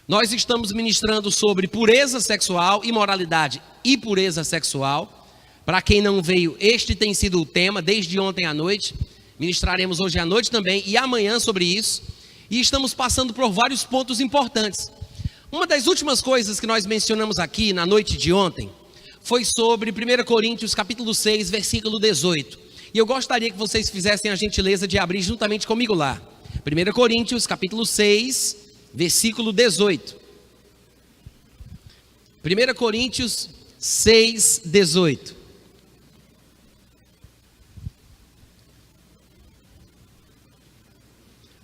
Nós estamos ministrando sobre pureza sexual, imoralidade e pureza sexual. Para quem não veio, este tem sido o tema desde ontem à noite. Ministraremos hoje à noite também e amanhã sobre isso. E estamos passando por vários pontos importantes. Uma das últimas coisas que nós mencionamos aqui na noite de ontem foi sobre 1 Coríntios capítulo 6, versículo 18. E eu gostaria que vocês fizessem a gentileza de abrir juntamente comigo lá. 1 Coríntios capítulo 6, versículo 18. 1 Coríntios 6, 18.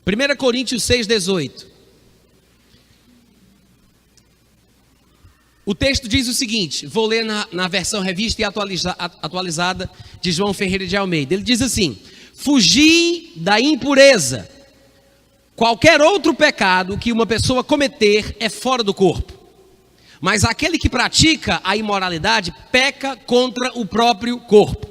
Primeira Coríntios 6, 18. O texto diz o seguinte, vou ler na versão revista e atualizada de João Ferreira de Almeida. Ele diz assim: fugi da impureza. Qualquer outro pecado que uma pessoa cometer é fora do corpo. Mas aquele que pratica a imoralidade peca contra o próprio corpo.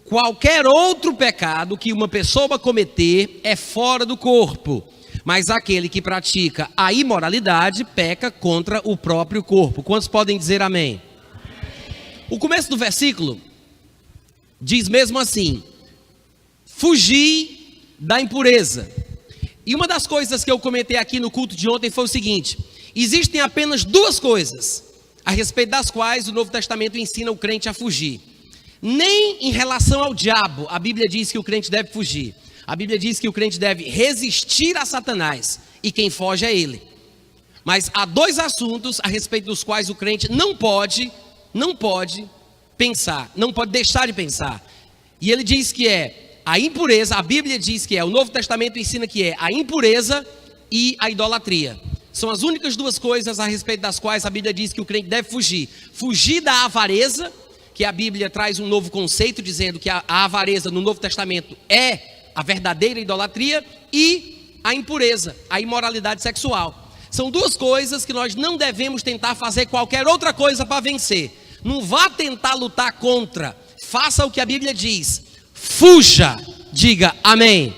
Qualquer outro pecado que uma pessoa cometer é fora do corpo. Mas aquele que pratica a imoralidade peca contra o próprio corpo. Quantos podem dizer amém? O começo do versículo diz mesmo assim: fugi da impureza. E uma das coisas que eu comentei aqui no culto de ontem foi o seguinte: existem apenas duas coisas a respeito das quais o Novo Testamento ensina o crente a fugir. Nem em relação ao diabo a Bíblia diz que o crente deve fugir. A Bíblia diz que o crente deve resistir a Satanás e quem foge é ele. Mas há dois assuntos a respeito dos quais o crente não pode pensar, não pode deixar de pensar. E ele diz que é a impureza, a Bíblia diz que é, o Novo Testamento ensina que é a impureza e a idolatria. São as únicas duas coisas a respeito das quais a Bíblia diz que o crente deve fugir. Fugir da avareza, que a Bíblia traz um novo conceito dizendo que a avareza no Novo Testamento é a verdadeira idolatria, e a impureza, a imoralidade sexual. São duas coisas que nós não devemos tentar fazer qualquer outra coisa para vencer. Não vá tentar lutar contra, faça o que a Bíblia diz, fuja, diga amém.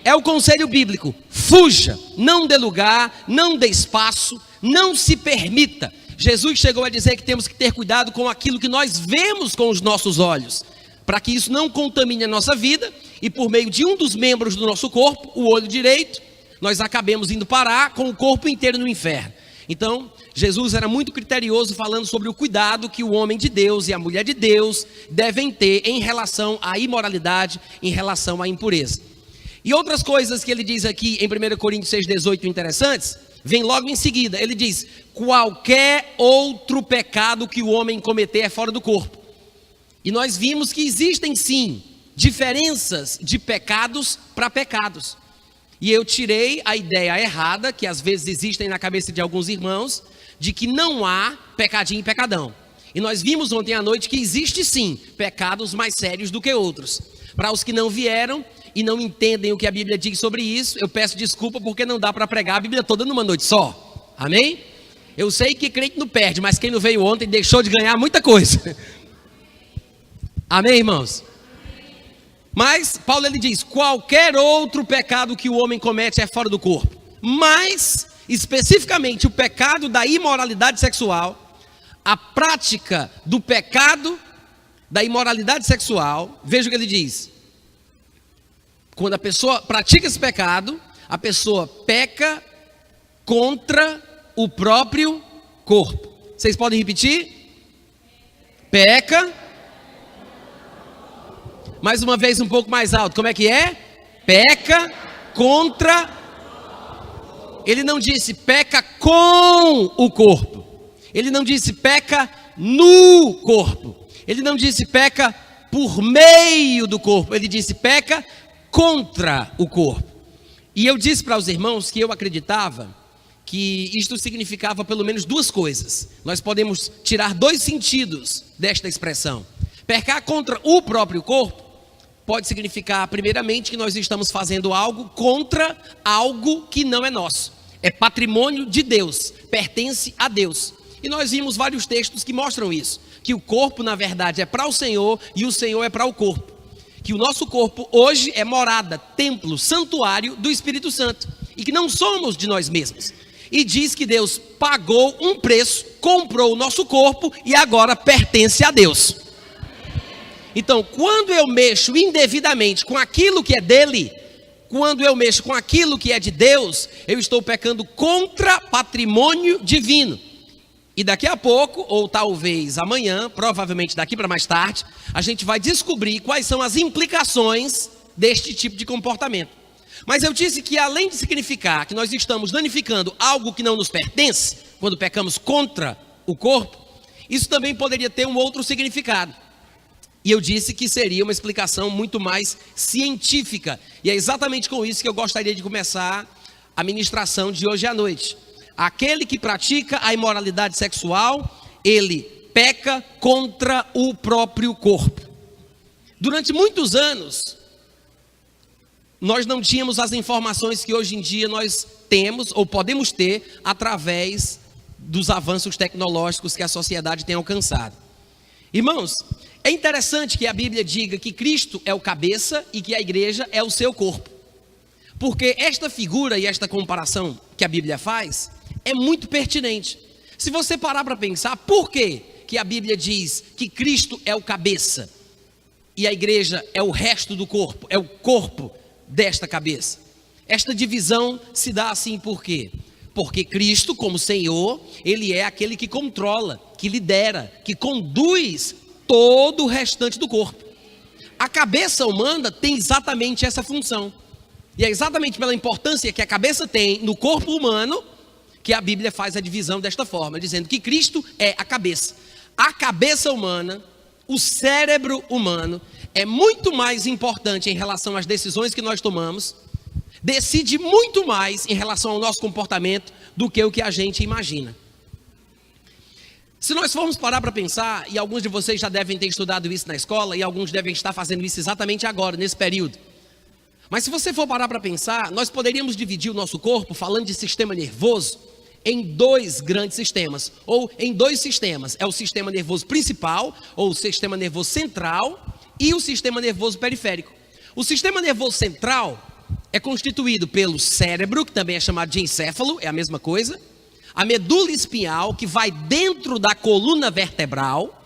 É o conselho bíblico, fuja, não dê lugar, não dê espaço, não se permita. Jesus chegou a dizer que temos que ter cuidado com aquilo que nós vemos com os nossos olhos, para que isso não contamine a nossa vida, e por meio de um dos membros do nosso corpo, o olho direito, nós acabemos indo parar com o corpo inteiro no inferno. Então, Jesus era muito criterioso falando sobre o cuidado que o homem de Deus e a mulher de Deus devem ter em relação à imoralidade, em relação à impureza. E outras coisas que ele diz aqui em 1 Coríntios 6,18 interessantes, vem logo em seguida. Ele diz: qualquer outro pecado que o homem cometer é fora do corpo. E nós vimos que existem sim diferenças de pecados para pecados. E eu tirei a ideia errada, que às vezes existem na cabeça de alguns irmãos, de que não há pecadinho e pecadão. E nós vimos ontem à noite que existe sim pecados mais sérios do que outros. Para os que não vieram e não entendem o que a Bíblia diz sobre isso, eu peço desculpa porque não dá para pregar a Bíblia toda numa noite só. Amém? Eu sei que crente não perde, mas quem não veio ontem deixou de ganhar muita coisa. Amém, irmãos? Mas Paulo ele diz: qualquer outro pecado que o homem comete é fora do corpo. Mas, especificamente, o pecado da imoralidade sexual, a prática do pecado da imoralidade sexual, veja o que ele diz. Quando a pessoa pratica esse pecado, a pessoa peca contra o próprio corpo. Vocês podem repetir? Peca. Mais uma vez, um pouco mais alto. Como é que é? Peca contra. Ele não disse peca com o corpo. Ele não disse peca no corpo. Ele não disse peca por meio do corpo. Ele disse peca contra o corpo. E eu disse para os irmãos que eu acreditava que isto significava pelo menos duas coisas. Nós podemos tirar dois sentidos desta expressão. Pecar contra o próprio corpo pode significar, primeiramente, que nós estamos fazendo algo contra algo que não é nosso. É patrimônio de Deus, pertence a Deus. E nós vimos vários textos que mostram isso. Que o corpo, na verdade, é para o Senhor e o Senhor é para o corpo. Que o nosso corpo hoje é morada, templo, santuário do Espírito Santo. E que não somos de nós mesmos. e diz que Deus pagou um preço, comprou o nosso corpo e agora pertence a Deus. Então, quando eu mexo indevidamente com aquilo que é dele, quando eu mexo com aquilo que é de Deus, eu estou pecando contra patrimônio divino. E daqui a pouco, ou talvez amanhã, provavelmente daqui para mais tarde, a gente vai descobrir quais são as implicações deste tipo de comportamento. Mas eu disse que além de significar que nós estamos danificando algo que não nos pertence, quando pecamos contra o corpo, isso também poderia ter um outro significado. E eu disse que seria uma explicação muito mais científica. E é exatamente com isso que eu gostaria de começar a ministração de hoje à noite. Aquele que pratica a imoralidade sexual, ele peca contra o próprio corpo. Durante muitos anos, nós não tínhamos as informações que hoje em dia nós temos ou podemos ter através dos avanços tecnológicos que a sociedade tem alcançado. Irmãos, é interessante que a Bíblia diga que Cristo é o cabeça e que a igreja é o seu corpo. Porque esta figura e esta comparação que a Bíblia faz é muito pertinente. Se você parar para pensar, por que a Bíblia diz que Cristo é o cabeça e a igreja é o resto do corpo, é o corpo desta cabeça? Esta divisão se dá assim por quê? Porque Cristo, como Senhor, Ele é aquele que controla, que lidera, que conduz todo o restante do corpo. A cabeça humana tem exatamente essa função. E é exatamente pela importância que a cabeça tem no corpo humano que a Bíblia faz a divisão desta forma, dizendo que Cristo é a cabeça. A cabeça humana, o cérebro humano, é muito mais importante em relação às decisões que nós tomamos, decide muito mais em relação ao nosso comportamento do que o que a gente imagina. Se nós formos parar para pensar, e alguns de vocês já devem ter estudado isso na escola, e alguns devem estar fazendo isso exatamente agora, nesse período. Mas se você for parar para pensar, nós poderíamos dividir o nosso corpo, falando de sistema nervoso, em dois grandes sistemas, ou em dois sistemas. É o sistema nervoso principal, ou o sistema nervoso central, e o sistema nervoso periférico. O sistema nervoso central é constituído pelo cérebro, que também é chamado de encéfalo, é a mesma coisa. A medula espinhal, que vai dentro da coluna vertebral,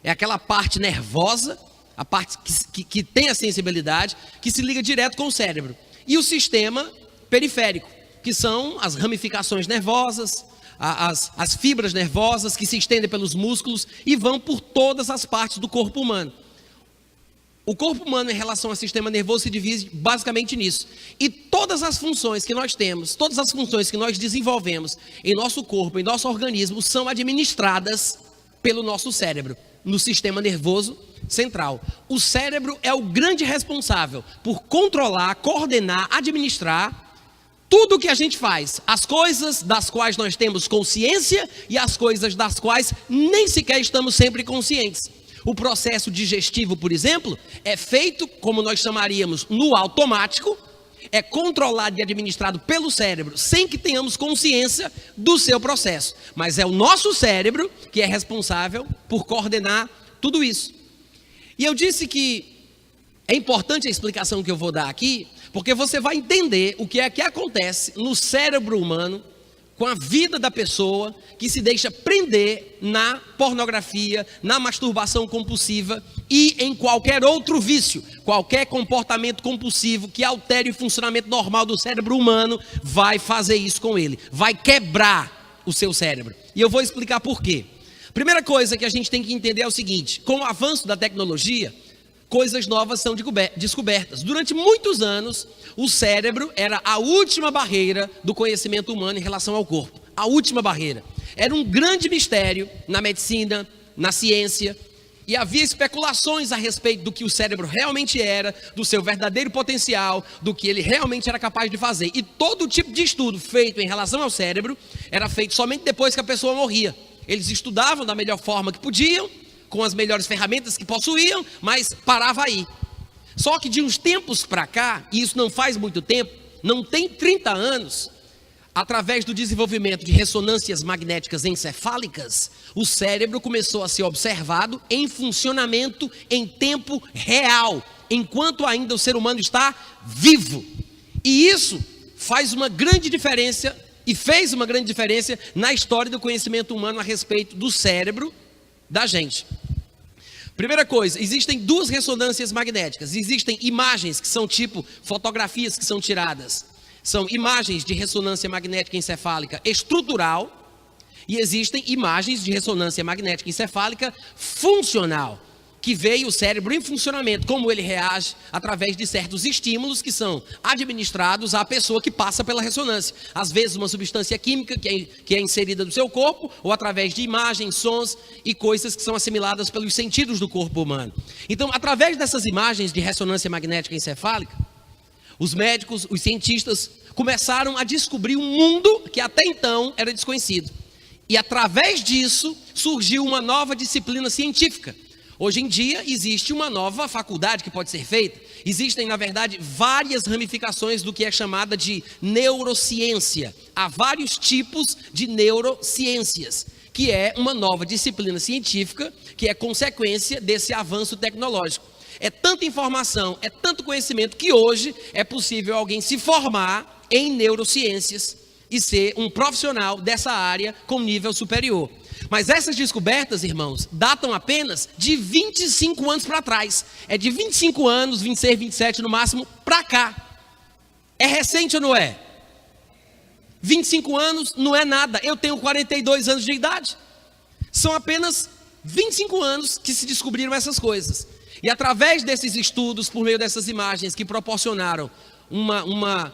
é aquela parte nervosa, a parte que tem a sensibilidade, que se liga direto com o cérebro. E o sistema periférico, que são as ramificações nervosas, as fibras nervosas que se estendem pelos músculos e vão por todas as partes do corpo humano. O corpo humano em relação ao sistema nervoso se divide basicamente nisso. E todas as funções que nós temos, todas as funções que nós desenvolvemos em nosso corpo, em nosso organismo, são administradas pelo nosso cérebro, no sistema nervoso central. O cérebro é o grande responsável por controlar, coordenar, administrar tudo o que a gente faz, as coisas das quais nós temos consciência e as coisas das quais nem sequer estamos sempre conscientes. O processo digestivo, por exemplo, é feito, como nós chamaríamos, no automático, é controlado e administrado pelo cérebro, sem que tenhamos consciência do seu processo. Mas é o nosso cérebro que é responsável por coordenar tudo isso. E eu disse que é importante a explicação que eu vou dar aqui, porque você vai entender o que é que acontece no cérebro humano, com a vida da pessoa que se deixa prender na pornografia, na masturbação compulsiva e em qualquer outro vício, qualquer comportamento compulsivo que altere o funcionamento normal do cérebro humano, vai fazer isso com ele, vai quebrar o seu cérebro. E eu vou explicar por quê. Primeira coisa que a gente tem que entender é o seguinte: com o avanço da tecnologia, coisas novas são descobertas. Durante muitos anos, o cérebro era a última barreira do conhecimento humano em relação ao corpo. A última barreira. Era um grande mistério na medicina, na ciência, e havia especulações a respeito do que o cérebro realmente era, do seu verdadeiro potencial, do que ele realmente era capaz de fazer. E todo tipo de estudo feito em relação ao cérebro era feito somente depois que a pessoa morria. Eles estudavam da melhor forma que podiam, com as melhores ferramentas que possuíam, mas parava aí. Só que de uns tempos para cá, e isso não faz muito tempo, não tem 30 anos, através do desenvolvimento de ressonâncias magnéticas encefálicas, o cérebro começou a ser observado em funcionamento em tempo real, enquanto ainda o ser humano está vivo. E isso faz uma grande diferença e fez uma grande diferença na história do conhecimento humano a respeito do cérebro da gente. Primeira coisa, existem duas ressonâncias magnéticas. Existem imagens que são tipo fotografias que são tiradas. São imagens de ressonância magnética encefálica estrutural e existem imagens de ressonância magnética encefálica funcional, que vê o cérebro em funcionamento, como ele reage através de certos estímulos que são administrados à pessoa que passa pela ressonância. Às vezes uma substância química que é inserida no seu corpo, ou através de imagens, sons e coisas que são assimiladas pelos sentidos do corpo humano. Então, através dessas imagens de ressonância magnética encefálica, os médicos, os cientistas começaram a descobrir um mundo que até então era desconhecido. E através disso surgiu uma nova disciplina científica. Hoje em dia existe uma nova faculdade que pode ser feita. Existem, na verdade, várias ramificações do que é chamada de neurociência. Há vários tipos de neurociências, que é uma nova disciplina científica que é consequência desse avanço tecnológico. É tanta informação, é tanto conhecimento que hoje é possível alguém se formar em neurociências e ser um profissional dessa área com nível superior. Mas essas descobertas, irmãos, datam apenas de 25 anos para trás. É de 25 anos, 26, 27 no máximo, para cá. É recente ou não é? 25 anos não é nada. Eu tenho 42 anos de idade. São apenas 25 anos que se descobriram essas coisas. E através desses estudos, por meio dessas imagens que proporcionaram uma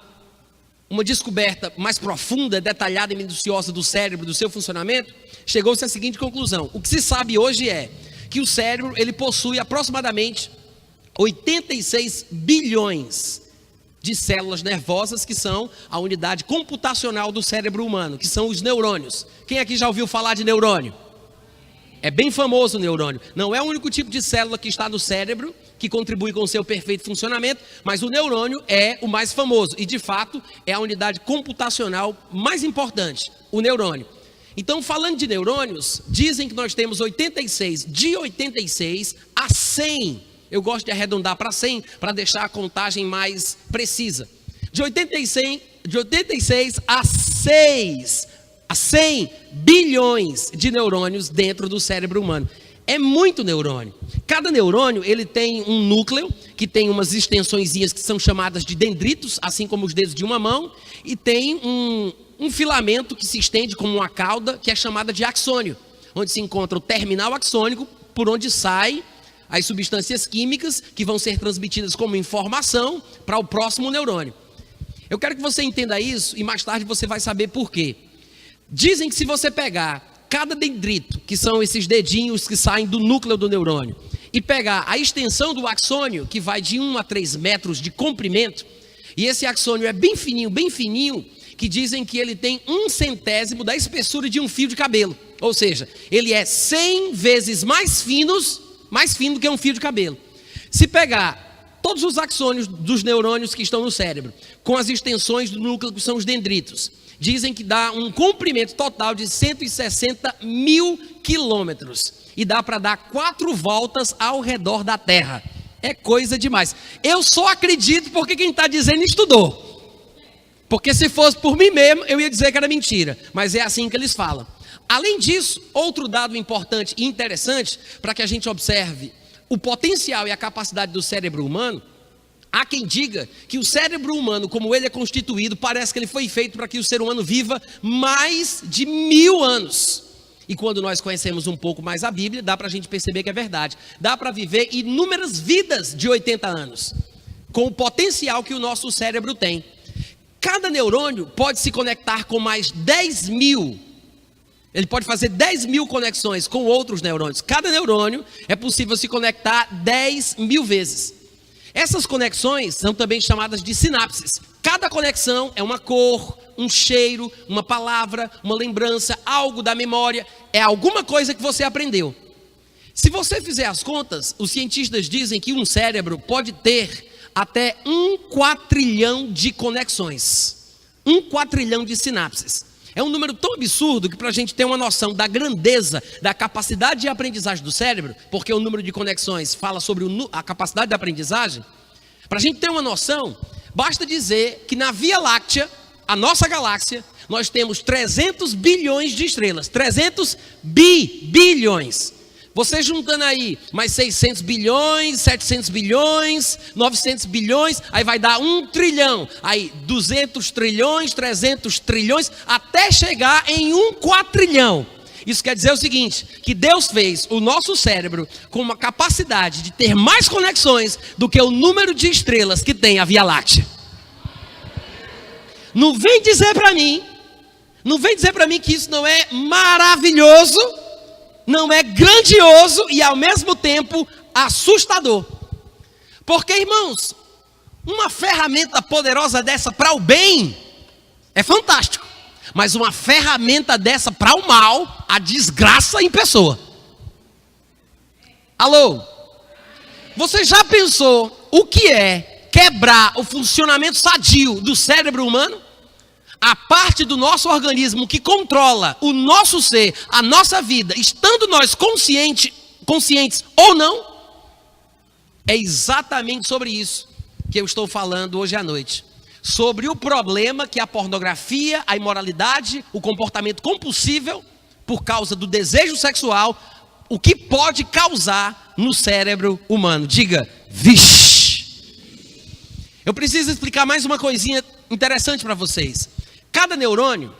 descoberta mais profunda, detalhada e minuciosa do cérebro, do seu funcionamento, chegou-se à seguinte conclusão. O que se sabe hoje é que o cérebro ele possui aproximadamente 86 bilhões de células nervosas, que são a unidade computacional do cérebro humano, que são os neurônios. Quem aqui já ouviu falar de neurônio? É bem famoso o neurônio. Não é o único tipo de célula que está no cérebro que contribui com o seu perfeito funcionamento, mas o neurônio é o mais famoso e, de fato, é a unidade computacional mais importante, o neurônio. Então, falando de neurônios, dizem que nós temos 86, de 86 a 100, eu gosto de arredondar para 100, para deixar a contagem mais precisa. De 86 a 100 bilhões de neurônios dentro do cérebro humano. É muito neurônio. Cada neurônio ele tem um núcleo, que tem umas extensõezinhas que são chamadas de dendritos, assim como os dedos de uma mão, e tem um filamento que se estende como uma cauda, que é chamada de axônio, onde se encontra o terminal axônico, por onde sai as substâncias químicas que vão ser transmitidas como informação para o próximo neurônio. Eu quero que você entenda isso e mais tarde você vai saber por quê. Dizem que se você pegar cada dendrito, que são esses dedinhos que saem do núcleo do neurônio, e pegar a extensão do axônio, que vai de 1 a 3 metros de comprimento, e esse axônio é bem fininho, que dizem que ele tem 1/100º da espessura de um fio de cabelo. Ou seja, ele é 100 vezes mais fino do que um fio de cabelo. Se pegar todos os axônios dos neurônios que estão no cérebro, com as extensões do núcleo, que são os dendritos, dizem que dá um comprimento total de 160 mil quilômetros. E dá para dar 4 voltas ao redor da Terra. É coisa demais. Eu só acredito porque quem está dizendo estudou. Porque se fosse por mim mesmo, eu ia dizer que era mentira. Mas é assim que eles falam. Além disso, outro dado importante e interessante, para que a gente observe o potencial e a capacidade do cérebro humano, há quem diga que o cérebro humano, como ele é constituído, parece que ele foi feito para que o ser humano viva mais de 1000 anos. E quando nós conhecemos um pouco mais a Bíblia, dá para a gente perceber que é verdade. Dá para viver inúmeras vidas de 80 anos, com o potencial que o nosso cérebro tem. Cada neurônio pode se conectar com mais 10 mil. Ele pode fazer 10 mil conexões com outros neurônios. Cada neurônio é possível se conectar 10 mil vezes. Essas conexões são também chamadas de sinapses. Cada conexão é uma cor, um cheiro, uma palavra, uma lembrança, algo da memória. É alguma coisa que você aprendeu. Se você fizer as contas, os cientistas dizem que um cérebro pode ter até 1 quatrilhão de conexões. 1 quatrilhão de sinapses. É um número tão absurdo que, para a gente ter uma noção da grandeza, da capacidade de aprendizagem do cérebro, porque o número de conexões fala sobre a capacidade de aprendizagem, para a gente ter uma noção, basta dizer que na Via Láctea, a nossa galáxia, nós temos 300 bilhões de estrelas. 300 bilhões. Você juntando aí mais 600 bilhões, 700 bilhões, 900 bilhões, aí vai dar 1 trilhão. Aí 200 trilhões, 300 trilhões, até chegar em 1 quatrilhão. Isso quer dizer o seguinte, que Deus fez o nosso cérebro com uma capacidade de ter mais conexões do que o número de estrelas que tem a Via Láctea. Não vem dizer para mim que isso não é maravilhoso, não é grandioso e ao mesmo tempo assustador. Porque, irmãos, uma ferramenta poderosa dessa para o bem é fantástico. Mas uma ferramenta dessa para o mal, a desgraça em pessoa. Alô? Você já pensou o que é quebrar o funcionamento sadio do cérebro humano? A parte do nosso organismo que controla o nosso ser, a nossa vida, estando nós conscientes ou não, é exatamente sobre isso que eu estou falando hoje à noite. Sobre o problema que a pornografia, a imoralidade, o comportamento compulsível, por causa do desejo sexual, o que pode causar no cérebro humano. Diga, vixe! Eu preciso explicar mais uma coisinha interessante para vocês. Cada neurônio,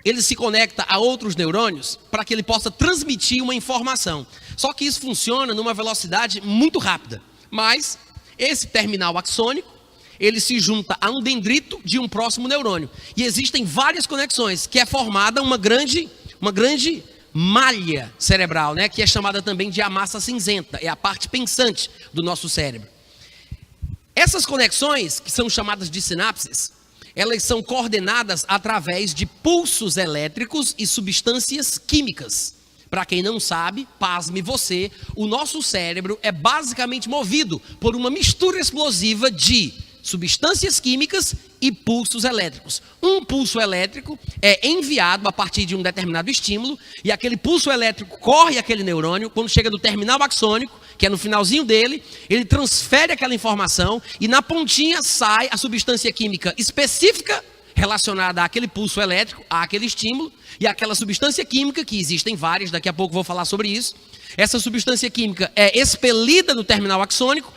ele se conecta a outros neurônios para que ele possa transmitir uma informação. Só que isso funciona numa velocidade muito rápida. Mas esse terminal axônico, ele se junta a um dendrito de um próximo neurônio. E existem várias conexões, que é formada uma grande malha cerebral, né? Que é chamada também de a massa cinzenta, é a parte pensante do nosso cérebro. Essas conexões, que são chamadas de sinapses, elas são coordenadas através de pulsos elétricos e substâncias químicas. Para quem não sabe, pasme você, o nosso cérebro é basicamente movido por uma mistura explosiva de substâncias químicas e pulsos elétricos. Um pulso elétrico é enviado a partir de um determinado estímulo e aquele pulso elétrico corre aquele neurônio. Quando chega no terminal axônico, que é no finalzinho dele, ele transfere aquela informação e na pontinha sai a substância química específica relacionada àquele pulso elétrico, àquele estímulo, e aquela substância química, que existem várias, daqui a pouco vou falar sobre isso. Essa substância química é expelida do terminal axônico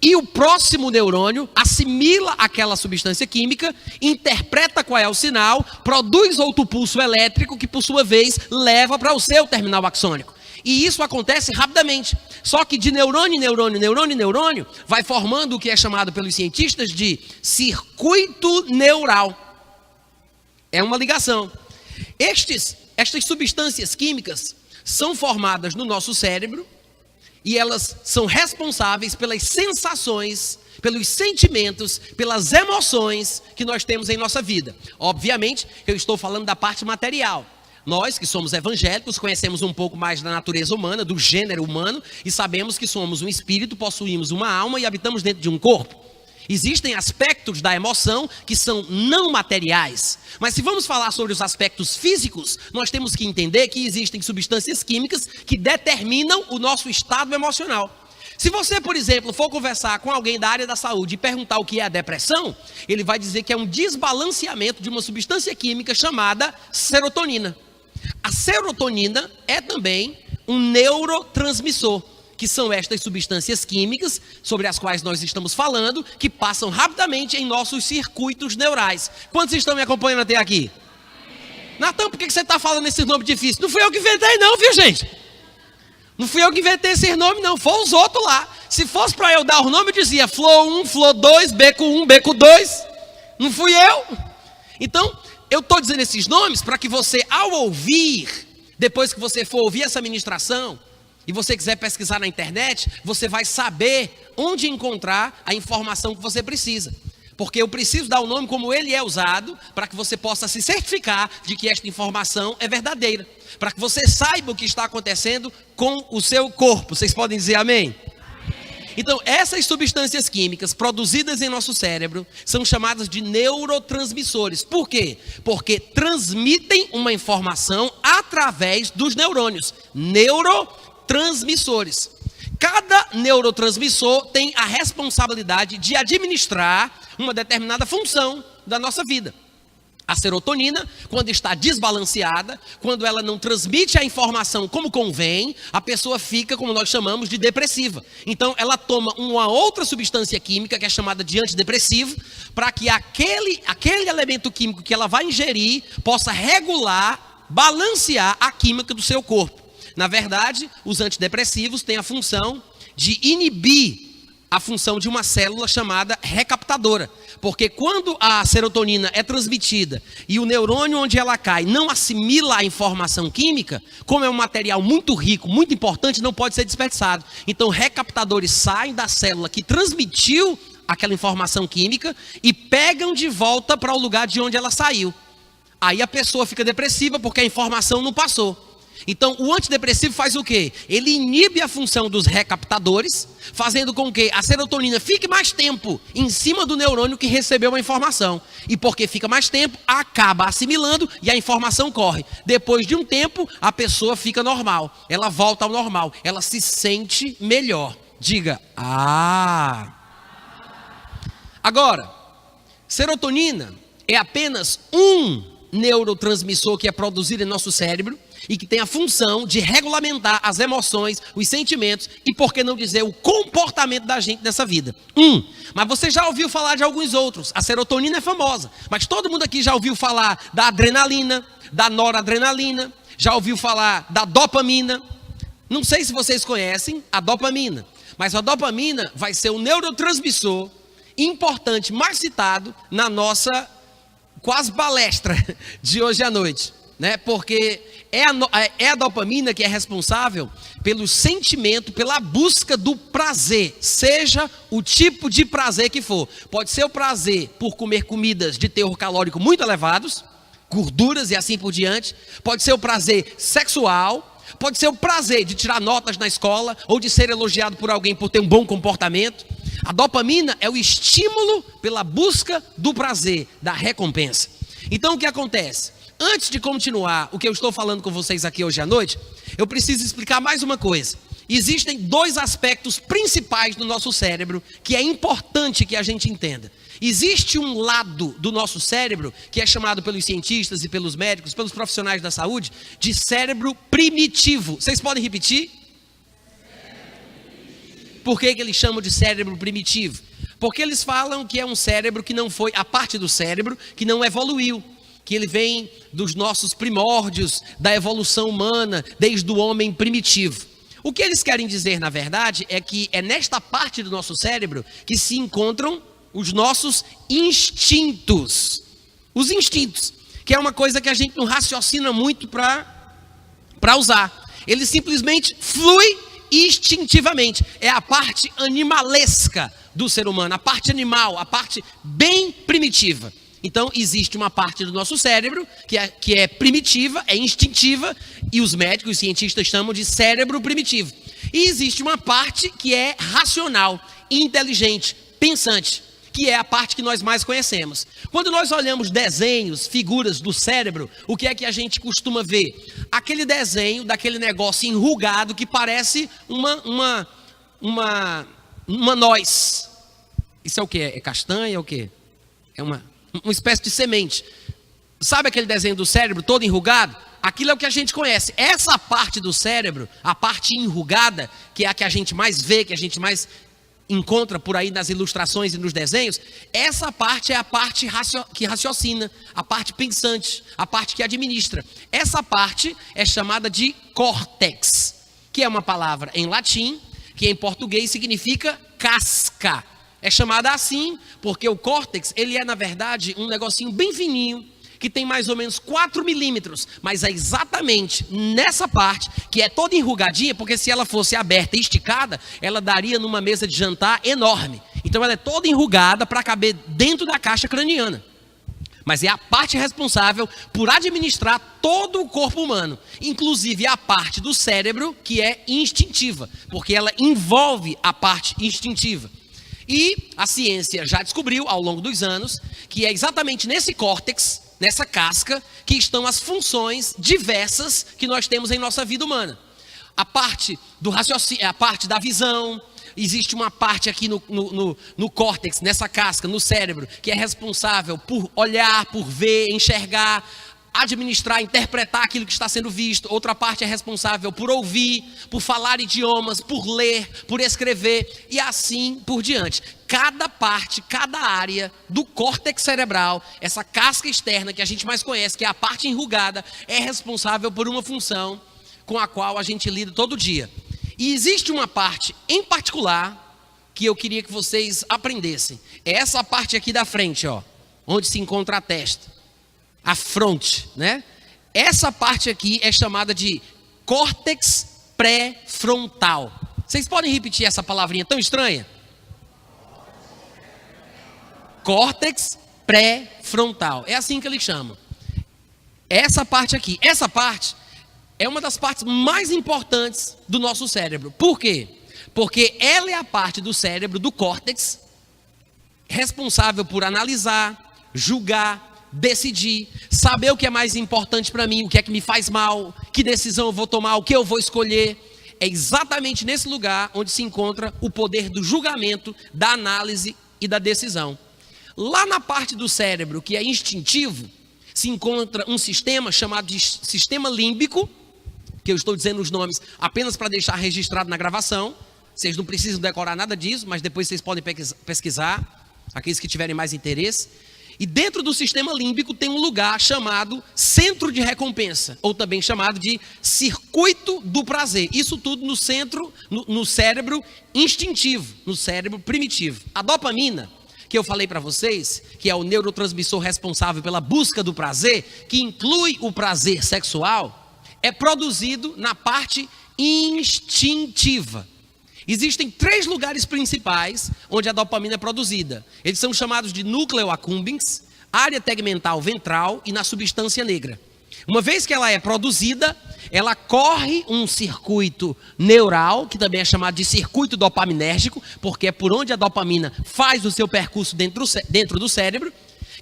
e o próximo neurônio assimila aquela substância química, interpreta qual é o sinal, produz outro pulso elétrico que, por sua vez, leva para o seu terminal axônico. E isso acontece rapidamente. Só que de neurônio em neurônio, neurônio em neurônio, vai formando o que é chamado pelos cientistas de circuito neural. É uma ligação. Estas substâncias químicas são formadas no nosso cérebro e elas são responsáveis pelas sensações, pelos sentimentos, pelas emoções que nós temos em nossa vida. Obviamente, eu estou falando da parte material. Nós, que somos evangélicos, conhecemos um pouco mais da natureza humana, do gênero humano, e sabemos que somos um espírito, possuímos uma alma e habitamos dentro de um corpo. Existem aspectos da emoção que são não materiais. Mas se vamos falar sobre os aspectos físicos, nós temos que entender que existem substâncias químicas que determinam o nosso estado emocional. Se você, por exemplo, for conversar com alguém da área da saúde e perguntar o que é a depressão, ele vai dizer que é um desbalanceamento de uma substância química chamada serotonina. A serotonina é também um neurotransmissor, que são estas substâncias químicas sobre as quais nós estamos falando, que passam rapidamente em nossos circuitos neurais. Quantos estão me acompanhando até aqui? Natan, por que você está falando esses nomes difíceis? Não fui eu que inventei não, viu gente? Não fui eu que inventei esses nomes não, foi os outros lá. Se fosse para eu dar o nome, eu dizia Flow 1, Flow 2, Beco 1, Beco 2. Não fui eu. Então, eu estou dizendo esses nomes para que você, ao ouvir, depois que você for ouvir essa ministração, e você quiser pesquisar na internet, você vai saber onde encontrar a informação que você precisa. Porque eu preciso dar o nome como ele é usado, para que você possa se certificar de que esta informação é verdadeira. Para que você saiba o que está acontecendo com o seu corpo. Vocês podem dizer amém? Então, essas substâncias químicas produzidas em nosso cérebro são chamadas de neurotransmissores. Por quê? Porque transmitem uma informação através dos neurônios. Neurotransmissores. Cada neurotransmissor tem a responsabilidade de administrar uma determinada função da nossa vida. A serotonina, quando está desbalanceada, quando ela não transmite a informação como convém, a pessoa fica, como nós chamamos, de depressiva. Então, ela toma uma outra substância química, que é chamada de antidepressivo, para que aquele elemento químico que ela vai ingerir possa regular, balancear a química do seu corpo. Na verdade, os antidepressivos têm a função de inibir a função de uma célula chamada recaptadora. Porque quando a serotonina é transmitida e o neurônio onde ela cai não assimila a informação química, como é um material muito rico, muito importante, não pode ser desperdiçado. Então, recaptadores saem da célula que transmitiu aquela informação química e pegam de volta para o lugar de onde ela saiu. Aí a pessoa fica depressiva porque a informação não passou. Então, o antidepressivo faz o quê? Ele inibe a função dos recaptadores, fazendo com que a serotonina fique mais tempo em cima do neurônio que recebeu a informação. E porque fica mais tempo, acaba assimilando e a informação corre. Depois de um tempo, a pessoa fica normal. Ela volta ao normal. Ela se sente melhor. Diga, Agora, serotonina é apenas um neurotransmissor que é produzido em nosso cérebro e que tem a função de regulamentar as emoções, os sentimentos e, por que não dizer, o comportamento da gente nessa vida. Mas você já ouviu falar de alguns outros. A serotonina é famosa, mas todo mundo aqui já ouviu falar da adrenalina, da noradrenalina, já ouviu falar da dopamina. Não sei se vocês conhecem a dopamina, mas a dopamina vai ser o neurotransmissor importante, mais citado na nossa quase palestra de hoje à noite, né? Porque é a dopamina que é responsável pelo sentimento, pela busca do prazer, seja o tipo de prazer que for. Pode ser o prazer por comer comidas de teor calórico muito elevados, gorduras e assim por diante. Pode ser o prazer sexual, pode ser o prazer de tirar notas na escola ou de ser elogiado por alguém por ter um bom comportamento. A dopamina é o estímulo pela busca do prazer, da recompensa. Então o que acontece? Antes de continuar o que eu estou falando com vocês aqui hoje à noite, eu preciso explicar mais uma coisa. Existem dois aspectos principais do nosso cérebro que é importante que a gente entenda. Existe um lado do nosso cérebro que é chamado pelos cientistas e pelos médicos, pelos profissionais da saúde, de cérebro primitivo. Vocês podem repetir? Por que eles chamam de cérebro primitivo? Porque eles falam que é um cérebro que não foi, a parte do cérebro que não evoluiu, que ele vem dos nossos primórdios, da evolução humana, desde o homem primitivo. O que eles querem dizer, na verdade, é que é nesta parte do nosso cérebro que se encontram os nossos instintos. Os instintos, que é uma coisa que a gente não raciocina muito para usar. Ele simplesmente flui instintivamente. É a parte animalesca do ser humano, a parte animal, a parte bem primitiva. Então existe uma parte do nosso cérebro que é primitiva, é instintiva, e os médicos, os cientistas chamam de cérebro primitivo. E existe uma parte que é racional, inteligente, pensante, que é a parte que nós mais conhecemos. Quando nós olhamos desenhos, figuras do cérebro, o que é que a gente costuma ver? Aquele desenho daquele negócio enrugado que parece uma noz. Isso é o que? É castanha? É o que? É uma espécie de semente. Sabe aquele desenho do cérebro todo enrugado? Aquilo é o que a gente conhece. Essa parte do cérebro, a parte enrugada, que é a que a gente mais vê, que a gente mais encontra por aí nas ilustrações e nos desenhos, essa parte é a parte que raciocina, a parte pensante, a parte que administra. Essa parte é chamada de córtex, que é uma palavra em latim, que em português significa casca. É chamada assim porque o córtex, ele é na verdade um negocinho bem fininho, que tem mais ou menos 4 milímetros, mas é exatamente nessa parte, que é toda enrugadinha, porque se ela fosse aberta e esticada, ela daria numa mesa de jantar enorme. Então ela é toda enrugada para caber dentro da caixa craniana. Mas é a parte responsável por administrar todo o corpo humano, inclusive a parte do cérebro que é instintiva, porque ela envolve a parte instintiva. E a ciência já descobriu ao longo dos anos que é exatamente nesse córtex, nessa casca, que estão as funções diversas que nós temos em nossa vida humana. A parte do raciocínio, a parte da visão, existe uma parte aqui no córtex, nessa casca, no cérebro, que é responsável por olhar, por ver, enxergar, administrar, interpretar aquilo que está sendo visto. Outra parte é responsável por ouvir, por falar idiomas, por ler, por escrever e assim por diante. Cada parte, cada área do córtex cerebral, essa casca externa que a gente mais conhece, que é a parte enrugada, é responsável por uma função com a qual a gente lida todo dia. E existe uma parte em particular que eu queria que vocês aprendessem. É essa parte aqui da frente, ó, onde se encontra a testa. A fronte, né? Essa parte aqui é chamada de córtex pré-frontal. Vocês podem repetir essa palavrinha tão estranha? Córtex pré-frontal. É assim que ele chama. Essa parte aqui. Essa parte é uma das partes mais importantes do nosso cérebro. Por quê? Porque ela é a parte do cérebro, do córtex, responsável por analisar, julgar, decidir, saber o que é mais importante para mim, o que é que me faz mal, que decisão eu vou tomar, o que eu vou escolher. É exatamente nesse lugar onde se encontra o poder do julgamento, da análise e da decisão. Lá na parte do cérebro que é instintivo, se encontra um sistema chamado de sistema límbico, que eu estou dizendo os nomes apenas para deixar registrado na gravação. Vocês não precisam decorar nada disso, mas depois vocês podem pesquisar, aqueles que tiverem mais interesse. E dentro do sistema límbico tem um lugar chamado centro de recompensa, ou também chamado de circuito do prazer. Isso tudo no centro, no cérebro instintivo, no cérebro primitivo. A dopamina, que eu falei para vocês, que é o neurotransmissor responsável pela busca do prazer, que inclui o prazer sexual, é produzido na parte instintiva. Existem 3 lugares principais onde a dopamina é produzida. Eles são chamados de núcleo accumbens, área tegmental ventral e na substância negra. Uma vez que ela é produzida, ela corre um circuito neural, que também é chamado de circuito dopaminérgico, porque é por onde a dopamina faz o seu percurso dentro do cérebro,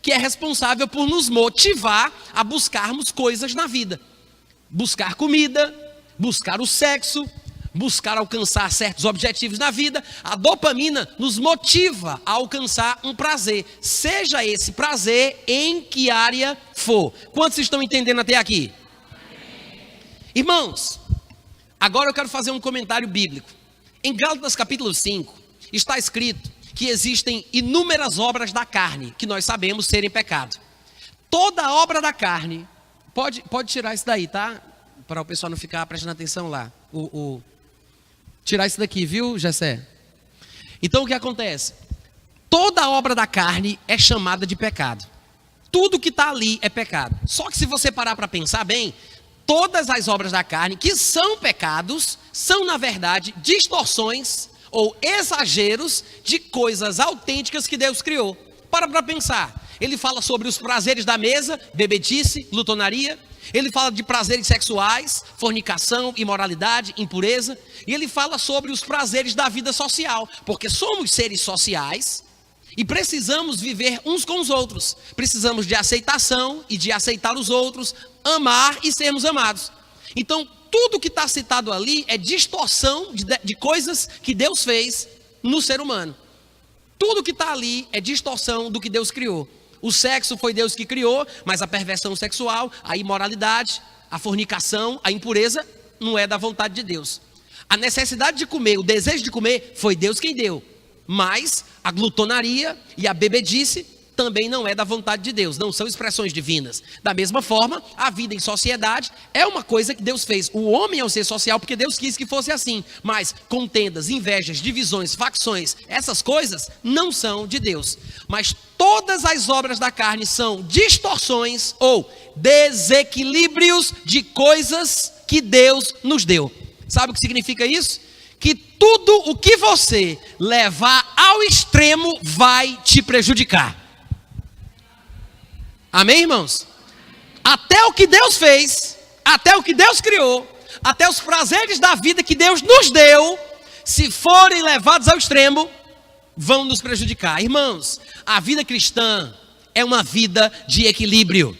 que é responsável por nos motivar a buscarmos coisas na vida. Buscar comida, buscar o sexo, buscar alcançar certos objetivos na vida. A dopamina nos motiva a alcançar um prazer, seja esse prazer em que área for. Quantos estão entendendo até aqui? Irmãos, agora eu quero fazer um comentário bíblico. Em Gálatas capítulo 5, está escrito que existem inúmeras obras da carne, que nós sabemos serem pecado. Toda obra da carne, pode tirar isso daí, tá? Para o pessoal não ficar prestando atenção lá. Tirar isso daqui, viu, Jessé? Então o que acontece? Toda obra da carne é chamada de pecado. Tudo que está ali é pecado. Só que se você parar para pensar bem, todas as obras da carne que são pecados, são na verdade distorções ou exageros de coisas autênticas que Deus criou. Para pensar. Ele fala sobre os prazeres da mesa, bebedice, glutonaria. Ele fala de prazeres sexuais, fornicação, imoralidade, impureza. E ele fala sobre os prazeres da vida social, porque somos seres sociais e precisamos viver uns com os outros. Precisamos de aceitação e de aceitar os outros, amar e sermos amados. Então, tudo que está citado ali é distorção de coisas que Deus fez no ser humano. Tudo que está ali é distorção do que Deus criou. O sexo foi Deus que criou, mas a perversão sexual, a imoralidade, a fornicação, a impureza, não é da vontade de Deus. A necessidade de comer, o desejo de comer, foi Deus quem deu. Mas a glutonaria e a bebedice também não é da vontade de Deus, não são expressões divinas. Da mesma forma, a vida em sociedade é uma coisa que Deus fez. O homem é um ser social porque Deus quis que fosse assim. Mas contendas, invejas, divisões, facções, essas coisas não são de Deus. Mas todas as obras da carne são distorções ou desequilíbrios de coisas que Deus nos deu. Sabe o que significa isso? Que tudo o que você levar ao extremo vai te prejudicar. Amém, irmãos? Até o que Deus fez, até o que Deus criou, até os prazeres da vida que Deus nos deu, se forem levados ao extremo, vão nos prejudicar. Irmãos, a vida cristã é uma vida de equilíbrio.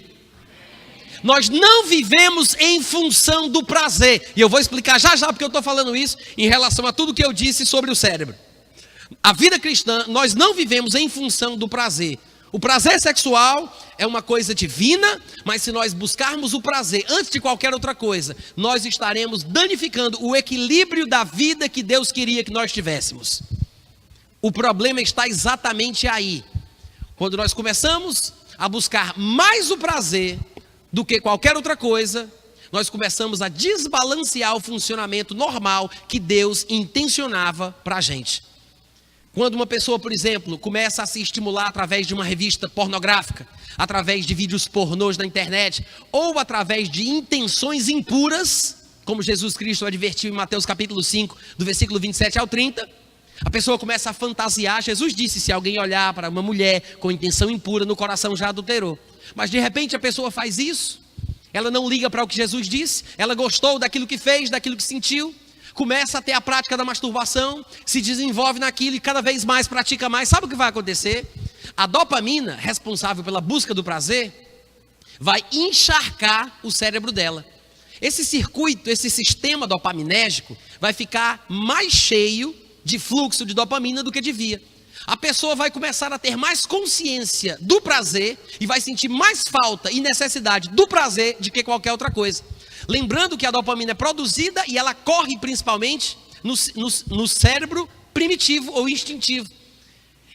nós não vivemos em função do prazer. E eu vou explicar já já porque eu estou falando isso em relação a tudo que eu disse sobre o cérebro. A vida cristã, nós não vivemos em função do prazer. O prazer sexual é uma coisa divina, mas se nós buscarmos o prazer antes de qualquer outra coisa, nós estaremos danificando o equilíbrio da vida que Deus queria que nós tivéssemos. O problema está exatamente aí. Quando nós começamos a buscar mais o prazer do que qualquer outra coisa, nós começamos a desbalancear o funcionamento normal que Deus intencionava para a gente. Quando uma pessoa, por exemplo, começa a se estimular através de uma revista pornográfica, através de vídeos pornôs na internet, ou através de intenções impuras, como Jesus Cristo advertiu em Mateus capítulo 5, do versículo 27 ao 30, a pessoa começa a fantasiar. Jesus disse, se alguém olhar para uma mulher com intenção impura, no coração já adulterou. Mas de repente a pessoa faz isso, ela não liga para o que Jesus disse, ela gostou daquilo que fez, daquilo que sentiu, começa a ter a prática da masturbação, se desenvolve naquilo e cada vez mais pratica mais. Sabe o que vai acontecer? A dopamina, responsável pela busca do prazer, vai encharcar o cérebro dela. Esse circuito, esse sistema dopaminérgico vai ficar mais cheio de fluxo de dopamina do que devia. A pessoa vai começar a ter mais consciência do prazer e vai sentir mais falta e necessidade do prazer do que qualquer outra coisa. Lembrando que a dopamina é produzida e ela corre principalmente no cérebro primitivo ou instintivo.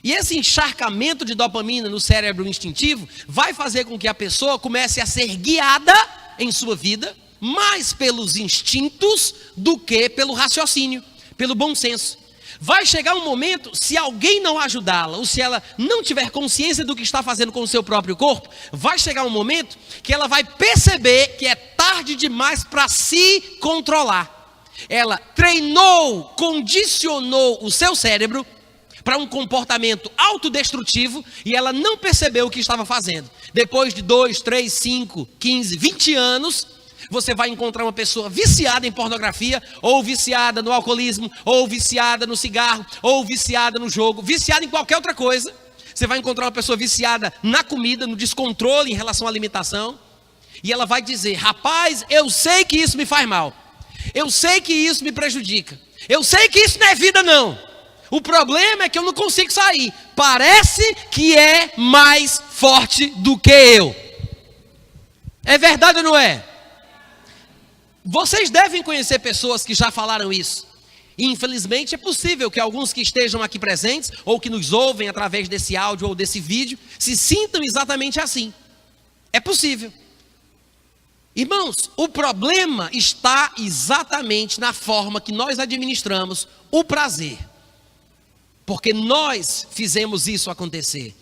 E esse encharcamento de dopamina no cérebro instintivo vai fazer com que a pessoa comece a ser guiada em sua vida mais pelos instintos do que pelo raciocínio, pelo bom senso. Vai chegar um momento, se alguém não ajudá-la, ou se ela não tiver consciência do que está fazendo com o seu próprio corpo, vai chegar um momento que ela vai perceber que é tarde demais para se controlar. Ela treinou, condicionou o seu cérebro para um comportamento autodestrutivo e ela não percebeu o que estava fazendo. Depois de 2, 3, 5, 15, 20 anos, você vai encontrar uma pessoa viciada em pornografia, ou viciada no alcoolismo, ou viciada no cigarro, ou viciada no jogo, viciada em qualquer outra coisa. Você vai encontrar uma pessoa viciada na comida, no descontrole em relação à alimentação, e ela vai dizer, rapaz, eu sei que isso me faz mal, eu sei que isso me prejudica, eu sei que isso não é vida não, o problema é que eu não consigo sair, parece que é mais forte do que eu. É verdade ou não é? Vocês devem conhecer pessoas que já falaram isso. E infelizmente é possível que alguns que estejam aqui presentes, ou que nos ouvem através desse áudio ou desse vídeo, se sintam exatamente assim. É possível. Irmãos, o problema está exatamente na forma que nós administramos o prazer. Porque nós fizemos isso acontecer.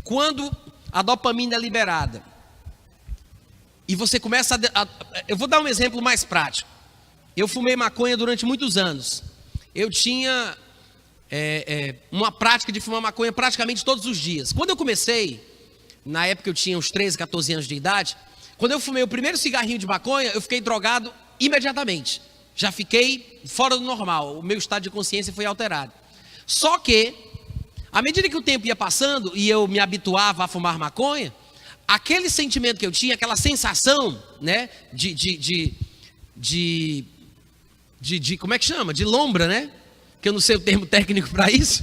Quando a dopamina é liberada, e você começa eu vou dar um exemplo mais prático. Eu fumei maconha durante muitos anos. Eu tinha uma prática de fumar maconha praticamente todos os dias. Quando eu comecei, na época eu tinha uns 13, 14 anos de idade, quando eu fumei o primeiro cigarrinho de maconha, eu fiquei drogado imediatamente. Já fiquei fora do normal, o meu estado de consciência foi alterado. Só que, à medida que o tempo ia passando e eu me habituava a fumar maconha, aquele sentimento que eu tinha, aquela sensação, né, como é que chama? De lombra, né? Que eu não sei o termo técnico para isso.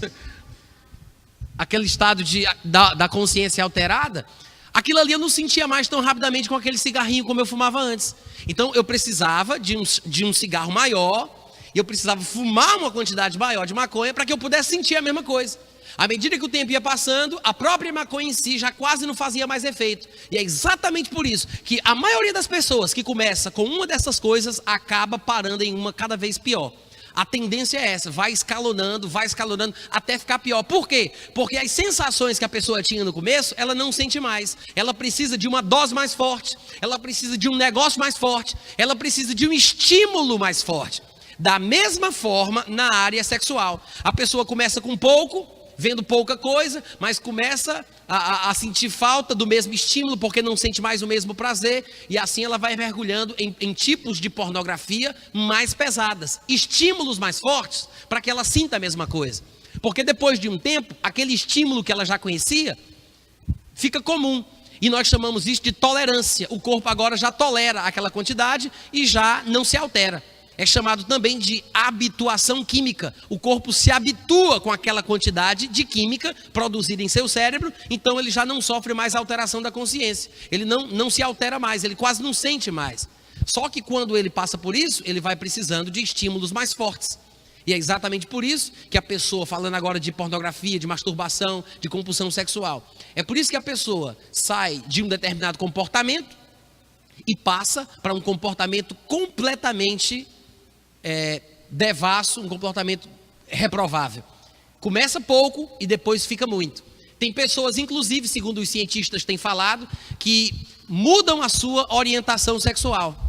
Aquele estado da consciência alterada. Aquilo ali eu não sentia mais tão rapidamente com aquele cigarrinho como eu fumava antes. Então eu precisava de um cigarro maior, e eu precisava fumar uma quantidade maior de maconha para que eu pudesse sentir a mesma coisa. À medida que o tempo ia passando, a própria maconha em si já quase não fazia mais efeito. E é exatamente por isso que a maioria das pessoas que começa com uma dessas coisas acaba parando em uma cada vez pior. A tendência é essa, vai escalonando até ficar pior. Por quê? Porque as sensações que a pessoa tinha no começo, ela não sente mais. Ela precisa de uma dose mais forte, ela precisa de um negócio mais forte, ela precisa de um estímulo mais forte. Da mesma forma na área sexual. A pessoa começa com pouco, vendo pouca coisa, mas começa a sentir falta do mesmo estímulo, porque não sente mais o mesmo prazer, e assim ela vai mergulhando em tipos de pornografia mais pesadas, estímulos mais fortes, para que ela sinta a mesma coisa. Porque depois de um tempo, aquele estímulo que ela já conhecia, fica comum. E nós chamamos isso de tolerância. O corpo agora já tolera aquela quantidade e já não se altera. É chamado também de habituação química. O corpo se habitua com aquela quantidade de química produzida em seu cérebro, então ele já não sofre mais alteração da consciência. Ele não se altera mais, ele quase não sente mais. Só que quando ele passa por isso, ele vai precisando de estímulos mais fortes. E é exatamente por isso que a pessoa, falando agora de pornografia, de masturbação, de compulsão sexual, é por isso que a pessoa sai de um determinado comportamento e passa para um comportamento completamente devasso, um comportamento reprovável. Começa pouco e depois fica muito. Tem pessoas, inclusive, segundo os cientistas têm falado, que mudam a sua orientação sexual.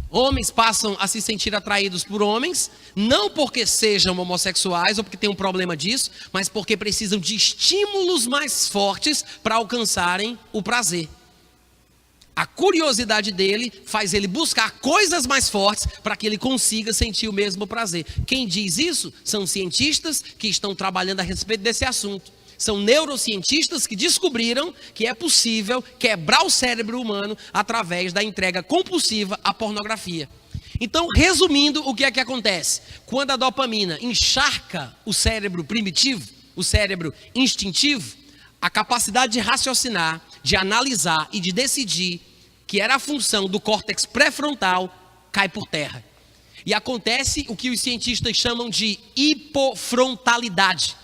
Homens passam a se sentir atraídos por homens, não porque sejam homossexuais ou porque tem um problema disso, mas porque precisam de estímulos mais fortes para alcançarem o prazer. A curiosidade dele faz ele buscar coisas mais fortes para que ele consiga sentir o mesmo prazer. Quem diz isso são cientistas que estão trabalhando a respeito desse assunto. São neurocientistas que descobriram que é possível quebrar o cérebro humano através da entrega compulsiva à pornografia. Então, resumindo, o que é que acontece? Quando a dopamina encharca o cérebro primitivo, o cérebro instintivo, a capacidade de raciocinar, de analisar e de decidir, que era a função do córtex pré-frontal, cai por terra. E acontece o que os cientistas chamam de hipofrontalidade.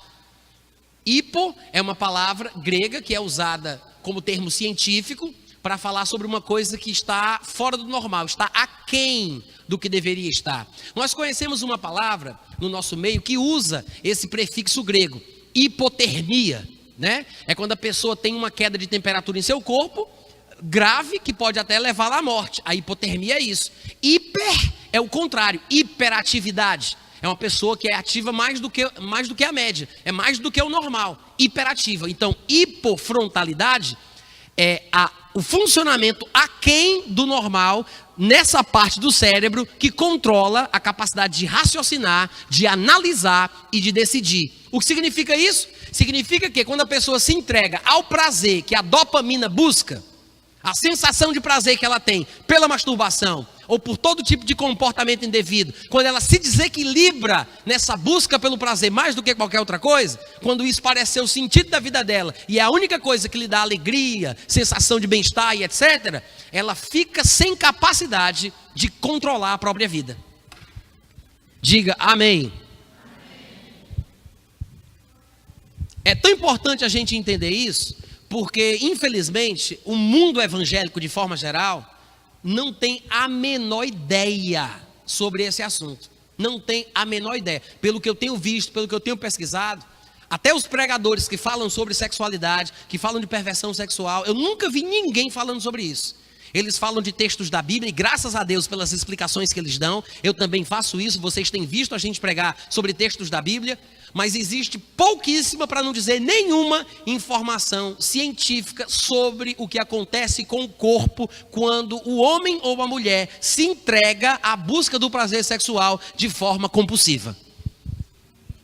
Hipo é uma palavra grega que é usada como termo científico para falar sobre uma coisa que está fora do normal, está aquém do que deveria estar. Nós conhecemos uma palavra no nosso meio que usa esse prefixo grego, hipotermia, né? É quando a pessoa tem uma queda de temperatura em seu corpo, grave, que pode até levá-la à morte. A hipotermia é isso. Hiper é o contrário, hiperatividade. É uma pessoa que é ativa mais do que a média, é mais do que o normal, hiperativa. Então, hipofrontalidade é o funcionamento aquém do normal nessa parte do cérebro que controla a capacidade de raciocinar, de analisar e de decidir. O que significa isso? Significa que quando a pessoa se entrega ao prazer que a dopamina busca, a sensação de prazer que ela tem pela masturbação ou por todo tipo de comportamento indevido, quando ela se desequilibra nessa busca pelo prazer mais do que qualquer outra coisa, quando isso parece ser o sentido da vida dela e é a única coisa que lhe dá alegria, sensação de bem-estar e etc., ela fica sem capacidade de controlar a própria vida. Diga amém. É tão importante a gente entender isso, porque, infelizmente, o mundo evangélico, de forma geral, não tem a menor ideia sobre esse assunto. Não tem a menor ideia. Pelo que eu tenho visto, pelo que eu tenho pesquisado, até os pregadores que falam sobre sexualidade, que falam de perversão sexual, eu nunca vi ninguém falando sobre isso. Eles falam de textos da Bíblia e graças a Deus pelas explicações que eles dão, eu também faço isso, vocês têm visto a gente pregar sobre textos da Bíblia, mas existe pouquíssima, para não dizer nenhuma, informação científica sobre o que acontece com o corpo quando o homem ou a mulher se entrega à busca do prazer sexual de forma compulsiva.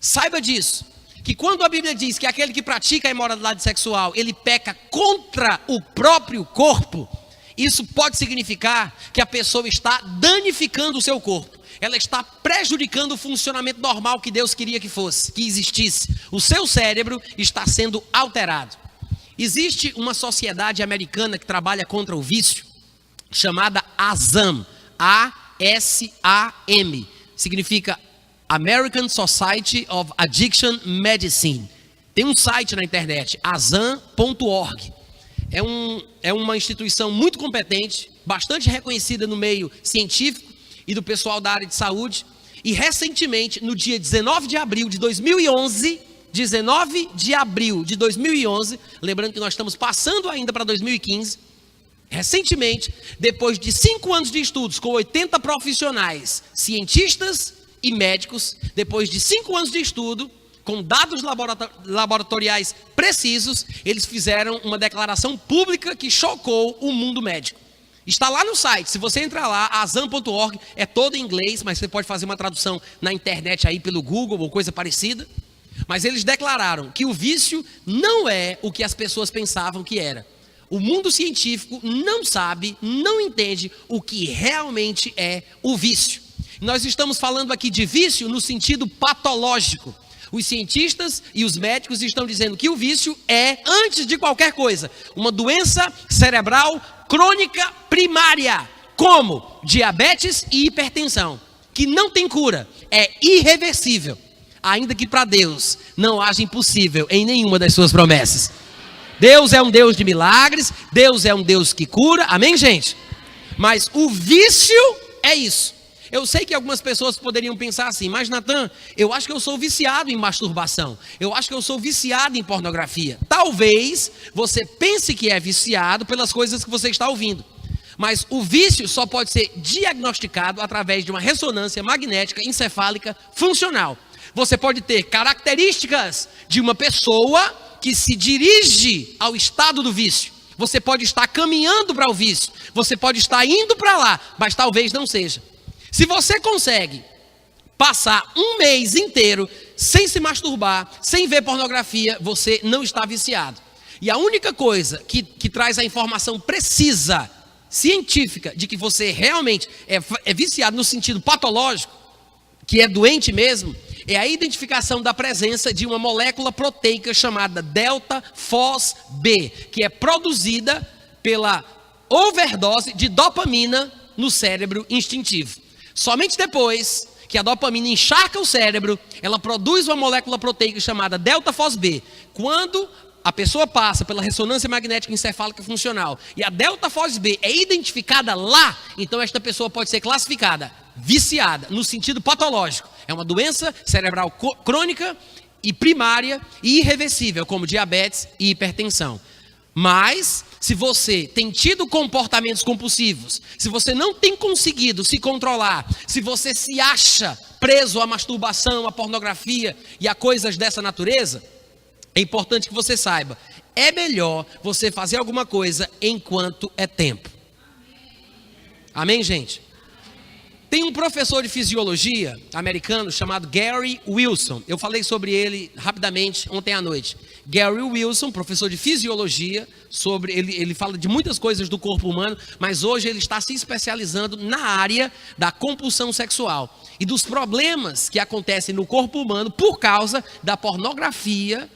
Saiba disso, que quando a Bíblia diz que aquele que pratica a imoralidade sexual, ele peca contra o próprio corpo, isso pode significar que a pessoa está danificando o seu corpo. Ela está prejudicando o funcionamento normal que Deus queria que fosse, que existisse. O seu cérebro está sendo alterado. Existe uma sociedade americana que trabalha contra o vício, chamada ASAM, A-S-A-M, significa American Society of Addiction Medicine. Tem um site na internet, asam.org. É uma instituição muito competente, bastante reconhecida no meio científico e do pessoal da área de saúde. E recentemente, no dia 19 de abril de 2011, lembrando que nós estamos passando ainda para 2015, recentemente, depois de 5 anos de estudos com 80 profissionais, cientistas e médicos, depois de 5 anos de estudo, com dados laboratoriais precisos, eles fizeram uma declaração pública que chocou o mundo médico. Está lá no site, se você entrar lá, asam.org, é todo em inglês, mas você pode fazer uma tradução na internet aí pelo Google ou coisa parecida. Mas eles declararam que o vício não é o que as pessoas pensavam que era. O mundo científico não sabe, não entende o que realmente é o vício. Nós estamos falando aqui de vício no sentido patológico. Os cientistas e os médicos estão dizendo que o vício é, antes de qualquer coisa, uma doença cerebral crônica primária, como diabetes e hipertensão, que não tem cura, é irreversível, ainda que para Deus não haja impossível em nenhuma das suas promessas. Deus é um Deus de milagres, Deus é um Deus que cura, amém, gente? Mas o vício é isso. Eu sei que algumas pessoas poderiam pensar assim, mas Natan, eu acho que eu sou viciado em masturbação, eu acho que eu sou viciado em pornografia. Talvez você pense que é viciado pelas coisas que você está ouvindo, mas o vício só pode ser diagnosticado através de uma ressonância magnética encefálica funcional. Você pode ter características de uma pessoa que se dirige ao estado do vício. Você pode estar caminhando para o vício, você pode estar indo para lá, mas talvez não seja. Se você consegue passar um mês inteiro sem se masturbar, sem ver pornografia, você não está viciado. E a única coisa que traz a informação precisa, científica, de que você realmente é viciado no sentido patológico, que é doente mesmo, é a identificação da presença de uma molécula proteica chamada delta-FOS-B, que é produzida pela overdose de dopamina no cérebro instintivo. Somente depois que a dopamina encharca o cérebro, ela produz uma molécula proteica chamada delta-FOS-B. Quando a pessoa passa pela ressonância magnética encefálica funcional e a delta-FOS-B é identificada lá, então esta pessoa pode ser classificada viciada, no sentido patológico. É uma doença cerebral crônica e primária e irreversível, como diabetes e hipertensão. Mas, se você tem tido comportamentos compulsivos, se você não tem conseguido se controlar, se você se acha preso à masturbação, à pornografia e a coisas dessa natureza, é importante que você saiba, é melhor você fazer alguma coisa enquanto é tempo. Amém, gente? Tem um professor de fisiologia americano chamado Gary Wilson. Eu falei sobre ele rapidamente ontem à noite. Gary Wilson, professor de fisiologia, ele fala de muitas coisas do corpo humano, mas hoje ele está se especializando na área da compulsão sexual e dos problemas que acontecem no corpo humano por causa da pornografia,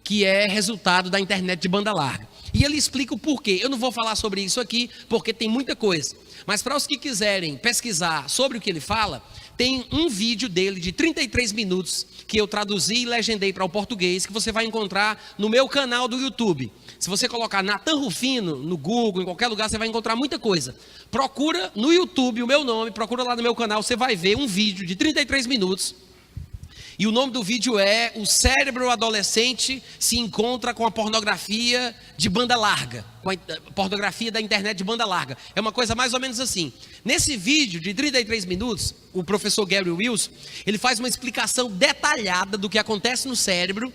que é resultado da internet de banda larga. E ele explica o porquê. Eu não vou falar sobre isso aqui, porque tem muita coisa. Mas para os que quiserem pesquisar sobre o que ele fala, tem um vídeo dele de 33 minutos, que eu traduzi e legendei para o português, que você vai encontrar no meu canal do YouTube. Se você colocar Natan Rufino no Google, em qualquer lugar, você vai encontrar muita coisa. Procura no YouTube o meu nome, procura lá no meu canal, você vai ver um vídeo de 33 minutos. E o nome do vídeo é O Cérebro Adolescente se encontra com a pornografia de banda larga, com a pornografia da internet de banda larga. É uma coisa mais ou menos assim. Nesse vídeo de 33 minutos, o professor Gary Wilson, ele faz uma explicação detalhada do que acontece no cérebro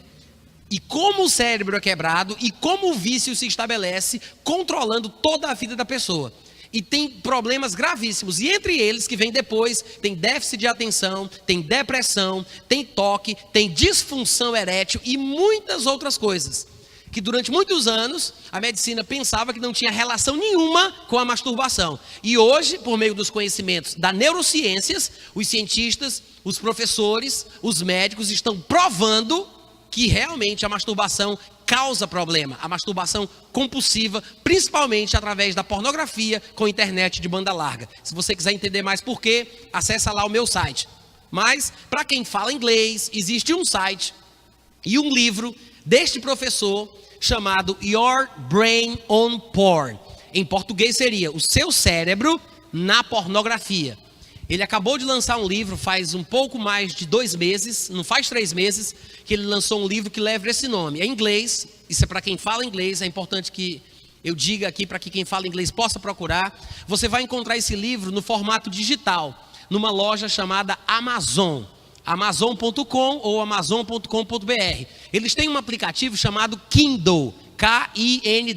e como o cérebro é quebrado e como o vício se estabelece, controlando toda a vida da pessoa. E tem problemas gravíssimos, e entre eles, que vem depois, tem déficit de atenção, tem depressão, tem toque, tem disfunção erétil e muitas outras coisas, que durante muitos anos a medicina pensava que não tinha relação nenhuma com a masturbação. E hoje, por meio dos conhecimentos das neurociências, os cientistas, os professores, os médicos estão provando que realmente a masturbação causa problema, a masturbação compulsiva, principalmente através da pornografia com internet de banda larga. Se você quiser entender mais por quê, acessa lá o meu site. Mas, para quem fala inglês, existe um site e um livro deste professor chamado Your Brain on Porn. Em português seria O Seu Cérebro na Pornografia. Ele acabou de lançar um livro faz um pouco mais de 2 meses, não faz 3 meses, que ele lançou um livro que leva esse nome. É em inglês, isso é para quem fala inglês, é importante que eu diga aqui para que quem fala inglês possa procurar. Você vai encontrar esse livro no formato digital, numa loja chamada Amazon, amazon.com ou amazon.com.br. Eles têm um aplicativo chamado Kindle, Kindle,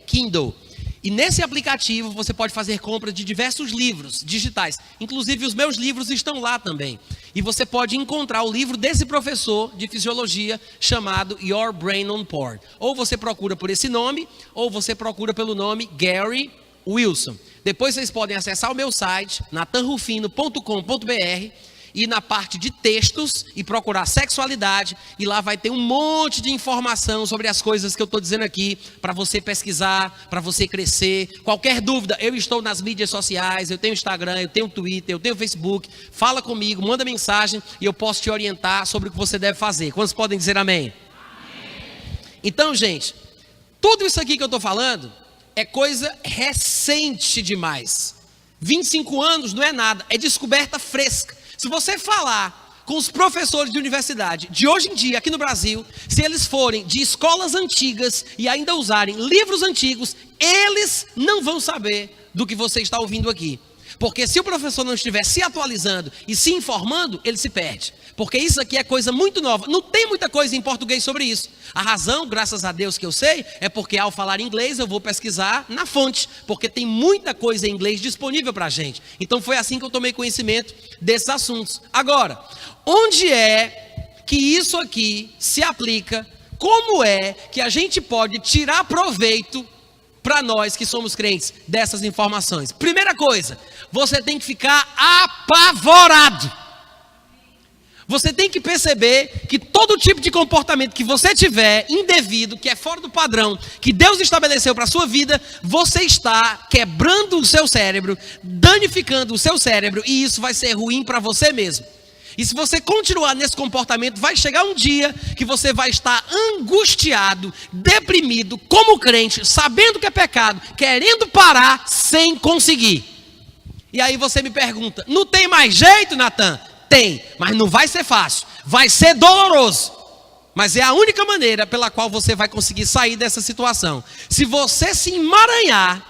Kindle. E nesse aplicativo você pode fazer compra de diversos livros digitais. Inclusive os meus livros estão lá também. E você pode encontrar o livro desse professor de fisiologia chamado Your Brain on Board. Ou você procura por esse nome, ou você procura pelo nome Gary Wilson. Depois vocês podem acessar o meu site, natanrufino.com.br, e na parte de textos e procurar sexualidade, e lá vai ter um monte de informação sobre as coisas que eu estou dizendo aqui, para você pesquisar, para você crescer. Qualquer dúvida, eu estou nas mídias sociais, eu tenho Instagram, eu tenho Twitter, eu tenho Facebook. Fala comigo, manda mensagem e eu posso te orientar sobre o que você deve fazer. Quantos podem dizer amém? Então, gente, tudo isso aqui que eu estou falando é coisa recente demais. 25 anos não é nada, é descoberta fresca. Se você falar com os professores de universidade de hoje em dia, aqui no Brasil, se eles forem de escolas antigas e ainda usarem livros antigos, eles não vão saber do que você está ouvindo aqui. Porque se o professor não estiver se atualizando e se informando, ele se perde. Porque isso aqui é coisa muito nova. Não tem muita coisa em português sobre isso. A razão, graças a Deus que eu sei, é porque ao falar inglês eu vou pesquisar na fonte. Porque tem muita coisa em inglês disponível para a gente. Então foi assim que eu tomei conhecimento desses assuntos. Agora, onde é que isso aqui se aplica? Como é que a gente pode tirar proveito para nós que somos crentes dessas informações? Primeira coisa, você tem que ficar apavorado. Você tem que perceber que todo tipo de comportamento que você tiver indevido, que é fora do padrão, que Deus estabeleceu para a sua vida, você está quebrando o seu cérebro, danificando o seu cérebro, e isso vai ser ruim para você mesmo. E se você continuar nesse comportamento, vai chegar um dia que você vai estar angustiado, deprimido, como crente, sabendo que é pecado, querendo parar sem conseguir. E aí você me pergunta, não tem mais jeito, Natan? Tem, mas não vai ser fácil, vai ser doloroso. Mas é a única maneira pela qual você vai conseguir sair dessa situação. Se você se emaranhar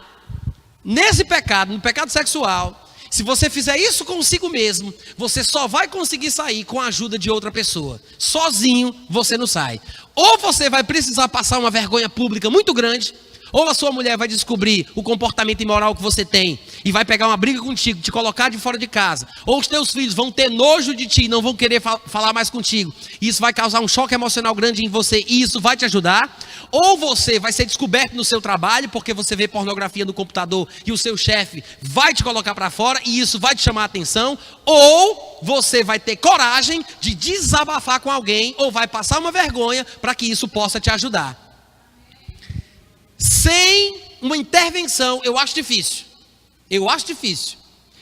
nesse pecado, no pecado sexual, se você fizer isso consigo mesmo, você só vai conseguir sair com a ajuda de outra pessoa. Sozinho você não sai. Ou você vai precisar passar uma vergonha pública muito grande, ou a sua mulher vai descobrir o comportamento imoral que você tem e vai pegar uma briga contigo, te colocar de fora de casa. Ou os teus filhos vão ter nojo de ti e não vão querer falar mais contigo. Isso vai causar um choque emocional grande em você e isso vai te ajudar. Ou você vai ser descoberto no seu trabalho porque você vê pornografia no computador e o seu chefe vai te colocar para fora e isso vai te chamar a atenção. Ou você vai ter coragem de desabafar com alguém ou vai passar uma vergonha para que isso possa te ajudar. Sem uma intervenção, eu acho difícil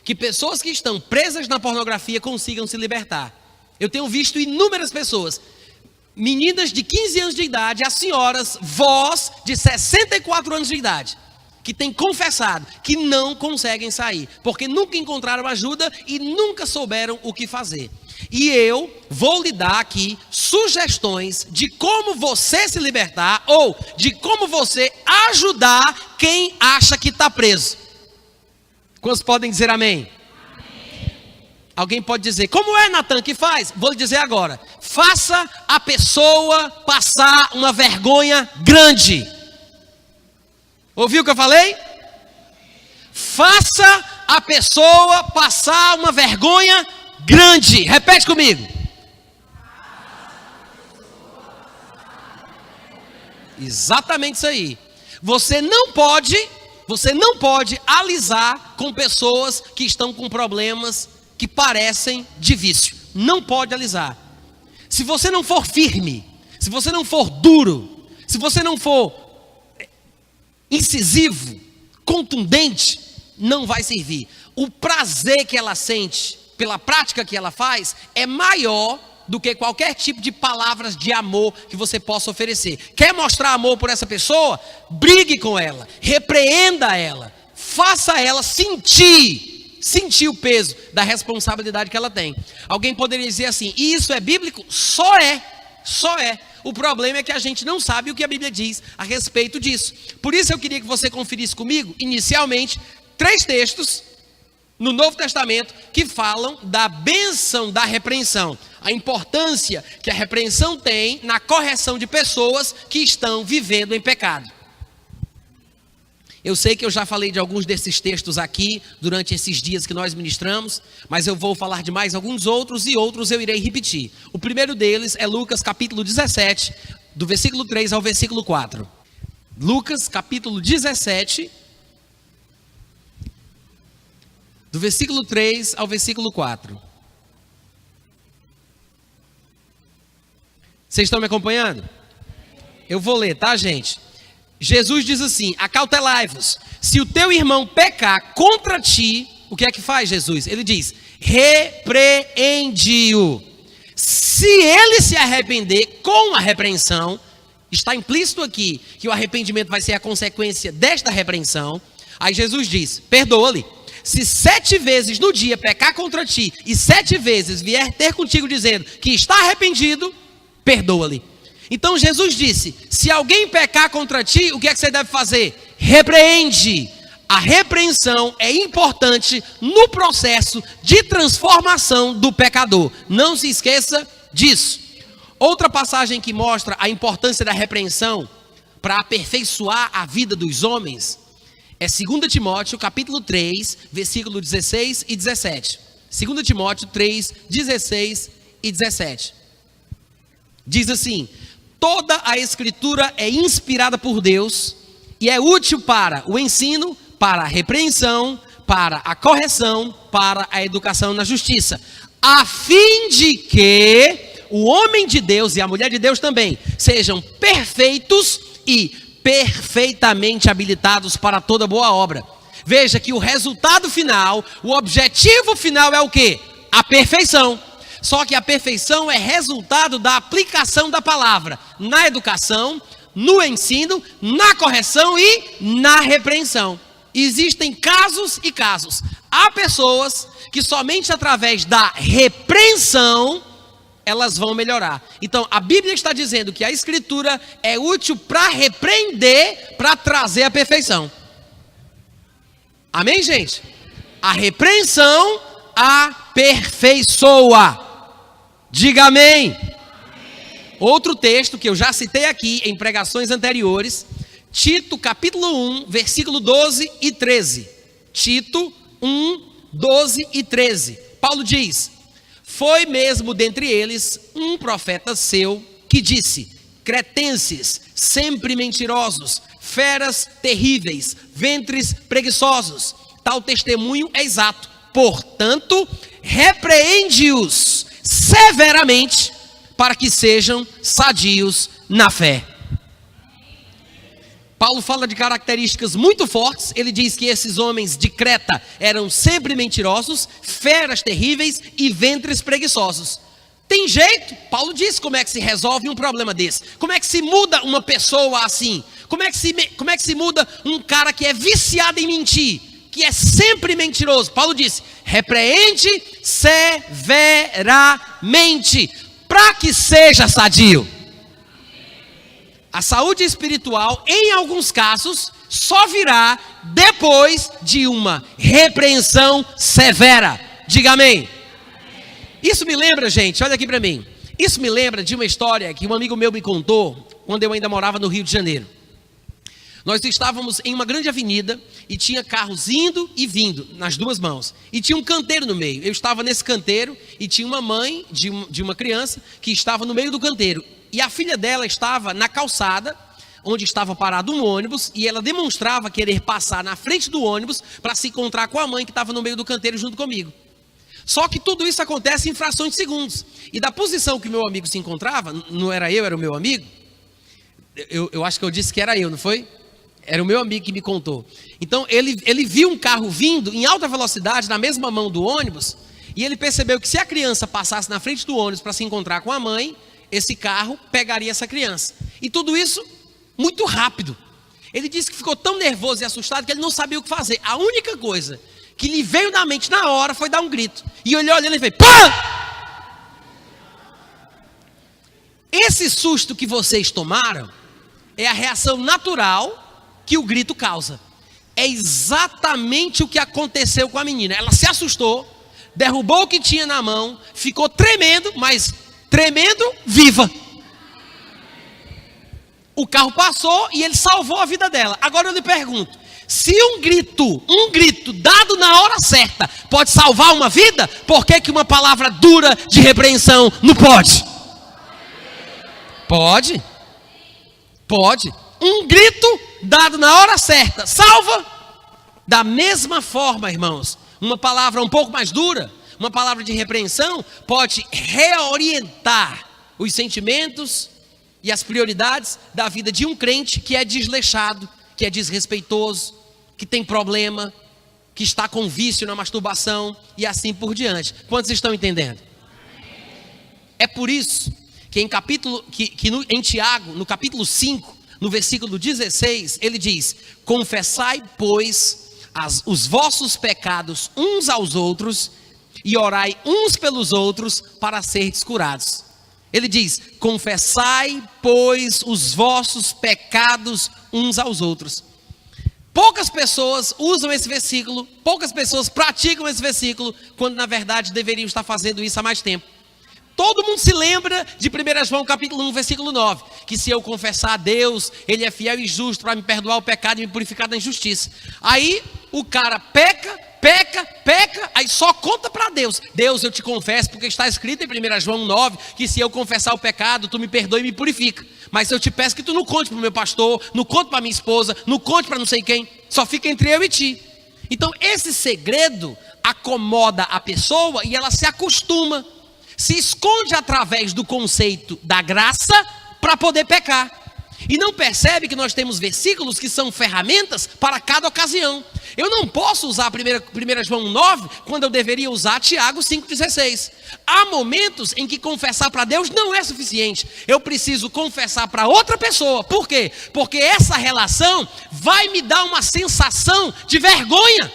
que pessoas que estão presas na pornografia consigam se libertar. Eu tenho visto inúmeras pessoas, meninas de 15 anos de idade, as senhoras, vós de 64 anos de idade, que têm confessado que não conseguem sair, porque nunca encontraram ajuda e nunca souberam o que fazer. E eu vou lhe dar aqui sugestões de como você se libertar ou de como você ajudar quem acha que está preso. Quantos podem dizer amém? Amém? Alguém pode dizer, como é, Natan, que faz? Vou lhe dizer agora. Faça a pessoa passar uma vergonha grande. Ouviu o que eu falei? Faça a pessoa passar uma vergonha grande. Repete comigo. Exatamente isso aí. Você não pode alisar com pessoas que estão com problemas que parecem de vício. Não pode alisar. Se você não for firme, se você não for duro, se você não for incisivo, contundente, não vai servir. O prazer que ela sente pela prática que ela faz, é maior do que qualquer tipo de palavras de amor que você possa oferecer. Quer mostrar amor por essa pessoa? Brigue com ela, repreenda ela, faça ela sentir o peso da responsabilidade que ela tem. Alguém poderia dizer assim, e isso é bíblico? Só é. O problema é que a gente não sabe o que a Bíblia diz a respeito disso. Por isso eu queria que você conferisse comigo, inicialmente, 3 textos no Novo Testamento que falam da bênção da repreensão, a importância que a repreensão tem na correção de pessoas que estão vivendo em pecado. Eu sei que eu já falei de alguns desses textos aqui durante esses dias que nós ministramos, mas eu vou falar de mais alguns outros e outros eu irei repetir. O primeiro deles é Lucas capítulo 17, do versículo 3 ao versículo 4. Lucas capítulo 17, do versículo 3 ao versículo 4. Vocês estão me acompanhando? Eu vou ler, tá, gente? Jesus diz assim: acautelai-vos, se o teu irmão pecar contra ti, o que é que faz Jesus? Ele diz: repreende-o. Se ele se arrepender com a repreensão, está implícito aqui que o arrependimento vai ser a consequência desta repreensão. Aí Jesus diz: perdoa-lhe. Se 7 vezes no dia pecar contra ti e 7 vezes vier ter contigo dizendo que está arrependido, perdoa-lhe. Então Jesus disse: se alguém pecar contra ti, o que é que você deve fazer? Repreende. A repreensão é importante no processo de transformação do pecador. Não se esqueça disso. Outra passagem que mostra a importância da repreensão para aperfeiçoar a vida dos homens é 2 Timóteo capítulo 3, versículo 16 e 17. 2 Timóteo 3, 16 e 17. Diz assim: toda a escritura é inspirada por Deus e é útil para o ensino, para a repreensão, para a correção, para a educação na justiça, a fim de que o homem de Deus e a mulher de Deus também sejam perfeitos e perfeitamente habilitados para toda boa obra. Veja que o resultado final, o objetivo final é o quê? A perfeição. Só que a perfeição é resultado da aplicação da palavra na educação, no ensino, na correção e na repreensão. Existem casos e casos. Há pessoas que somente através da repreensão elas vão melhorar. Então, a Bíblia está dizendo que a Escritura é útil para repreender, para trazer a perfeição. Amém, gente? A repreensão aperfeiçoa. Diga amém. Outro texto que eu já citei aqui em pregações anteriores, Tito capítulo 1, versículo 12 e 13. Tito 1, 12 e 13. Paulo diz: foi mesmo dentre eles um profeta seu que disse: cretenses, sempre mentirosos, feras terríveis, ventres preguiçosos. Tal testemunho é exato. Portanto, repreende-os severamente para que sejam sadios na fé. Paulo fala de características muito fortes. Ele diz que esses homens de Creta eram sempre mentirosos, feras terríveis e ventres preguiçosos. Tem jeito? Paulo diz como é que se resolve um problema desse. Como é que se muda uma pessoa assim? Como é que se muda um cara que é viciado em mentir, que é sempre mentiroso? Paulo disse: repreende severamente para que seja sadio. A saúde espiritual, em alguns casos, só virá depois de uma repreensão severa. Diga amém. Isso me lembra, gente, olha aqui para mim. Isso me lembra de uma história que um amigo meu me contou quando eu ainda morava no Rio de Janeiro. Nós estávamos em uma grande avenida e tinha carros indo e vindo nas duas mãos. E tinha um canteiro no meio. Eu estava nesse canteiro e tinha uma mãe de uma criança que estava no meio do canteiro. E a filha dela estava na calçada, onde estava parado um ônibus, e ela demonstrava querer passar na frente do ônibus para se encontrar com a mãe que estava no meio do canteiro junto comigo. Só que tudo isso acontece em frações de segundos. E da posição que meu amigo se encontrava, não era eu, era o meu amigo. Eu acho que eu disse que era eu, não foi? Era o meu amigo que me contou. Então ele viu um carro vindo em alta velocidade na mesma mão do ônibus, e ele percebeu que se a criança passasse na frente do ônibus para se encontrar com a mãe, esse carro pegaria essa criança. E tudo isso muito rápido. Ele disse que ficou tão nervoso e assustado que ele não sabia o que fazer. A única coisa que lhe veio na mente na hora foi dar um grito. E olhando e fez: pá! Esse susto que vocês tomaram é a reação natural que o grito causa. É exatamente o que aconteceu com a menina. Ela se assustou, derrubou o que tinha na mão, ficou tremendo, mas tremendo, viva. O carro passou e ele salvou a vida dela. Agora eu lhe pergunto: Se um grito dado na hora certa pode salvar uma vida, por que uma palavra dura de repreensão não pode? Pode. Pode. Um grito dado na hora certa salva. Da mesma forma, irmãos, uma palavra um pouco mais dura, uma palavra de repreensão, pode reorientar os sentimentos e as prioridades da vida de um crente que é desleixado, que é desrespeitoso, que tem problema, que está com vício na masturbação e assim por diante. Quantos estão entendendo? É por isso que em Tiago, no capítulo 5, no versículo 16, ele diz: confessai, pois, os vossos pecados uns aos outros e orai uns pelos outros para serdes curados. Ele diz: confessai, pois, os vossos pecados uns aos outros. Poucas pessoas usam esse versículo, poucas pessoas praticam esse versículo, quando na verdade deveriam estar fazendo isso há mais tempo. Todo mundo se lembra de 1 João capítulo 1, versículo 9, que se eu confessar a Deus, Ele é fiel e justo para me perdoar o pecado e me purificar da injustiça. Aí o cara peca, aí só conta para Deus: Deus, eu te confesso, porque está escrito em 1 João 9, que se eu confessar o pecado, tu me perdoa e me purifica. Mas eu te peço que tu não conte para o meu pastor, não conte para minha esposa, não conte para não sei quem, só fica entre eu e ti. Então esse segredo acomoda a pessoa e ela se acostuma, se esconde através do conceito da graça para poder pecar. E não percebe que nós temos versículos que são ferramentas para cada ocasião. Eu não posso usar 1 João 9 quando eu deveria usar Tiago 5,16. Há momentos em que confessar para Deus não é suficiente. Eu preciso confessar para outra pessoa. Por quê? Porque essa relação vai me dar uma sensação de vergonha.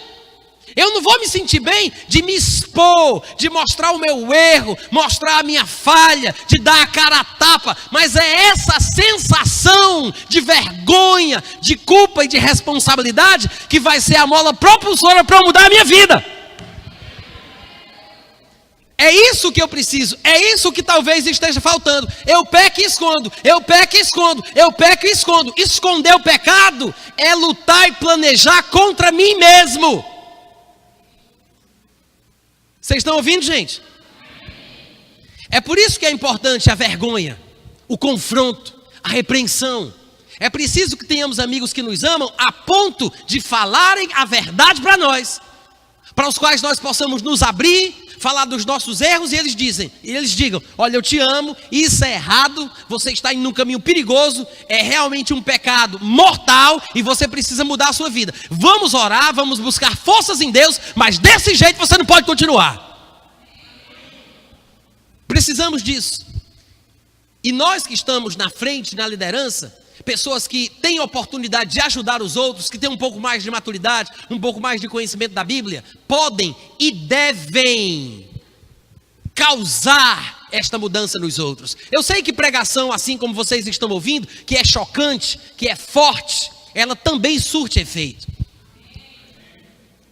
Eu não vou me sentir bem de me expor, de mostrar o meu erro, mostrar a minha falha, de dar a cara a tapa. Mas é essa sensação de vergonha, de culpa e de responsabilidade que vai ser a mola propulsora para eu mudar a minha vida. É isso que eu preciso, é isso que talvez esteja faltando. Eu peco e escondo, eu peco e escondo, eu peco e escondo. Esconder o pecado é lutar e planejar contra mim mesmo. Vocês estão ouvindo, gente? É por isso que é importante a vergonha, o confronto, a repreensão. É preciso que tenhamos amigos que nos amam a ponto de falarem a verdade para nós, para os quais nós possamos nos abrir, falar dos nossos erros e eles digam: olha, eu te amo, isso é errado, você está indo num caminho perigoso, é realmente um pecado mortal e você precisa mudar a sua vida. Vamos orar, vamos buscar forças em Deus, mas desse jeito você não pode continuar. Precisamos disso. E nós que estamos na frente, na liderança, pessoas que têm oportunidade de ajudar os outros, que têm um pouco mais de maturidade, um pouco mais de conhecimento da Bíblia, podem e devem causar esta mudança nos outros. Eu sei que pregação, assim como vocês estão ouvindo, que é chocante, que é forte, ela também surte efeito.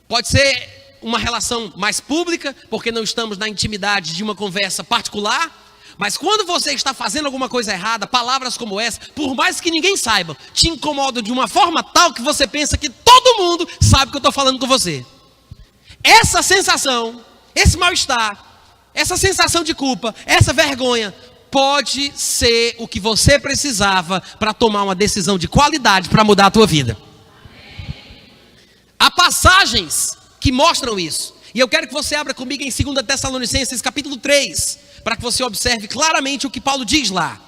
Pode ser uma relação mais pública, porque não estamos na intimidade de uma conversa particular. Mas quando você está fazendo alguma coisa errada, palavras como essa, por mais que ninguém saiba, te incomodam de uma forma tal que você pensa que todo mundo sabe que eu estou falando com você. Essa sensação, esse mal-estar, essa sensação de culpa, essa vergonha, pode ser o que você precisava para tomar uma decisão de qualidade para mudar a tua vida. Há passagens que mostram isso. E eu quero que você abra comigo em 2 Tessalonicenses capítulo 3, para que você observe claramente o que Paulo diz lá.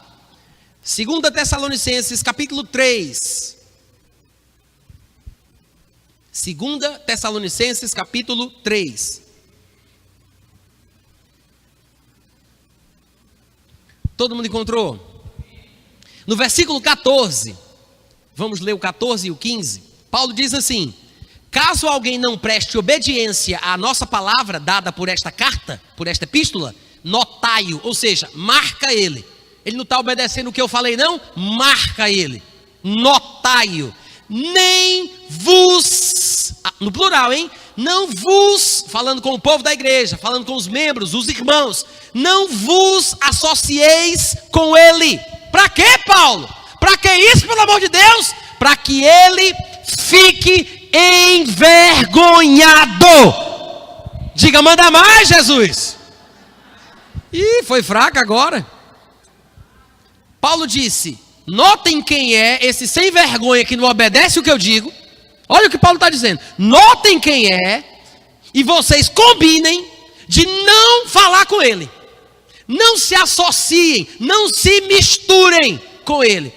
2 Tessalonicenses capítulo 3. 2 Tessalonicenses capítulo 3. Todo mundo encontrou? No versículo 14, vamos ler o 14 e o 15. Paulo diz assim: caso alguém não preste obediência à nossa palavra dada por esta carta, por esta epístola, notai-o, ou seja, marca ele. Ele não está obedecendo o que eu falei, não? Marca ele, notai-o. Nem vos, no plural, hein? Não vos, falando com o povo da igreja, falando com os membros, os irmãos, não vos associeis com ele. Para quê, Paulo? Para que isso, pelo amor de Deus? Para que ele fique envergonhado. Diga, manda mais, Jesus. Ih, foi fraca agora. Paulo disse, notem quem é esse sem vergonha que não obedece o que eu digo. Olha o que Paulo está dizendo. Notem quem é e vocês combinem de não falar com ele. Não se associem, não se misturem com ele.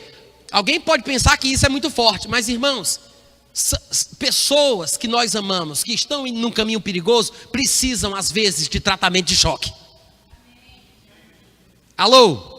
Alguém pode pensar que isso é muito forte, mas irmãos, pessoas que nós amamos, que estão num caminho perigoso, precisam às vezes de tratamento de choque. Alô?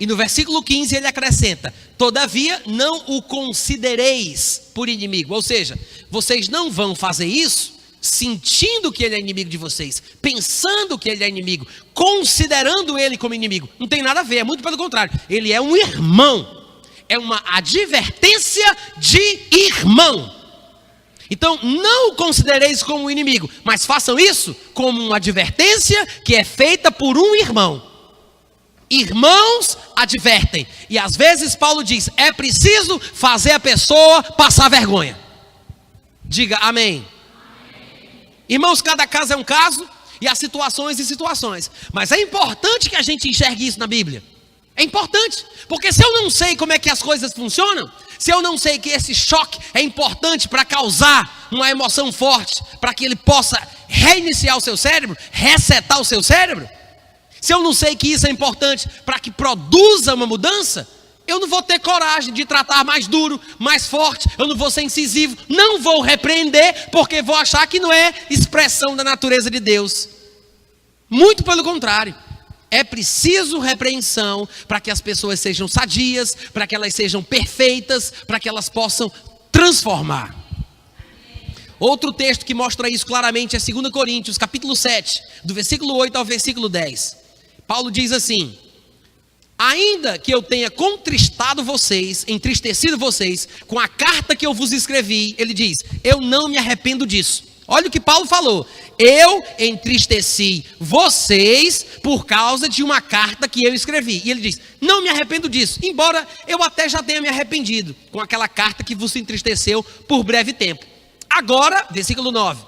E no versículo 15 ele acrescenta, todavia não o considereis por inimigo. Ou seja, vocês não vão fazer isso sentindo que ele é inimigo de vocês, pensando que ele é inimigo, considerando ele como inimigo. Não tem nada a ver, é muito pelo contrário. Ele é um irmão. É uma advertência de irmão. Então não o considereis como inimigo, mas façam isso como uma advertência que é feita por um irmão. Irmãos advertem. E às vezes Paulo diz, é preciso fazer a pessoa passar vergonha. Diga amém. Irmãos, cada caso é um caso, e há situações e situações. Mas é importante que a gente enxergue isso na Bíblia. É importante, porque se eu não sei como é que as coisas funcionam, se eu não sei que esse choque é importante para causar uma emoção forte, para que ele possa reiniciar o seu cérebro, resetar o seu cérebro, se eu não sei que isso é importante para que produza uma mudança, eu não vou ter coragem de tratar mais duro, mais forte, eu não vou ser incisivo, não vou repreender, porque vou achar que não é expressão da natureza de Deus. Muito pelo contrário, é preciso repreensão para que as pessoas sejam sadias, para que elas sejam perfeitas, para que elas possam transformar. Outro texto que mostra isso claramente é 2 Coríntios, capítulo 7, do versículo 8 ao versículo 10. Paulo diz assim, ainda que eu tenha contristado vocês, entristecido vocês, com a carta que eu vos escrevi, ele diz, eu não me arrependo disso. Olha o que Paulo falou, eu entristeci vocês por causa de uma carta que eu escrevi. E ele diz, não me arrependo disso, embora eu até já tenha me arrependido com aquela carta que vos entristeceu por breve tempo. Agora, versículo 9,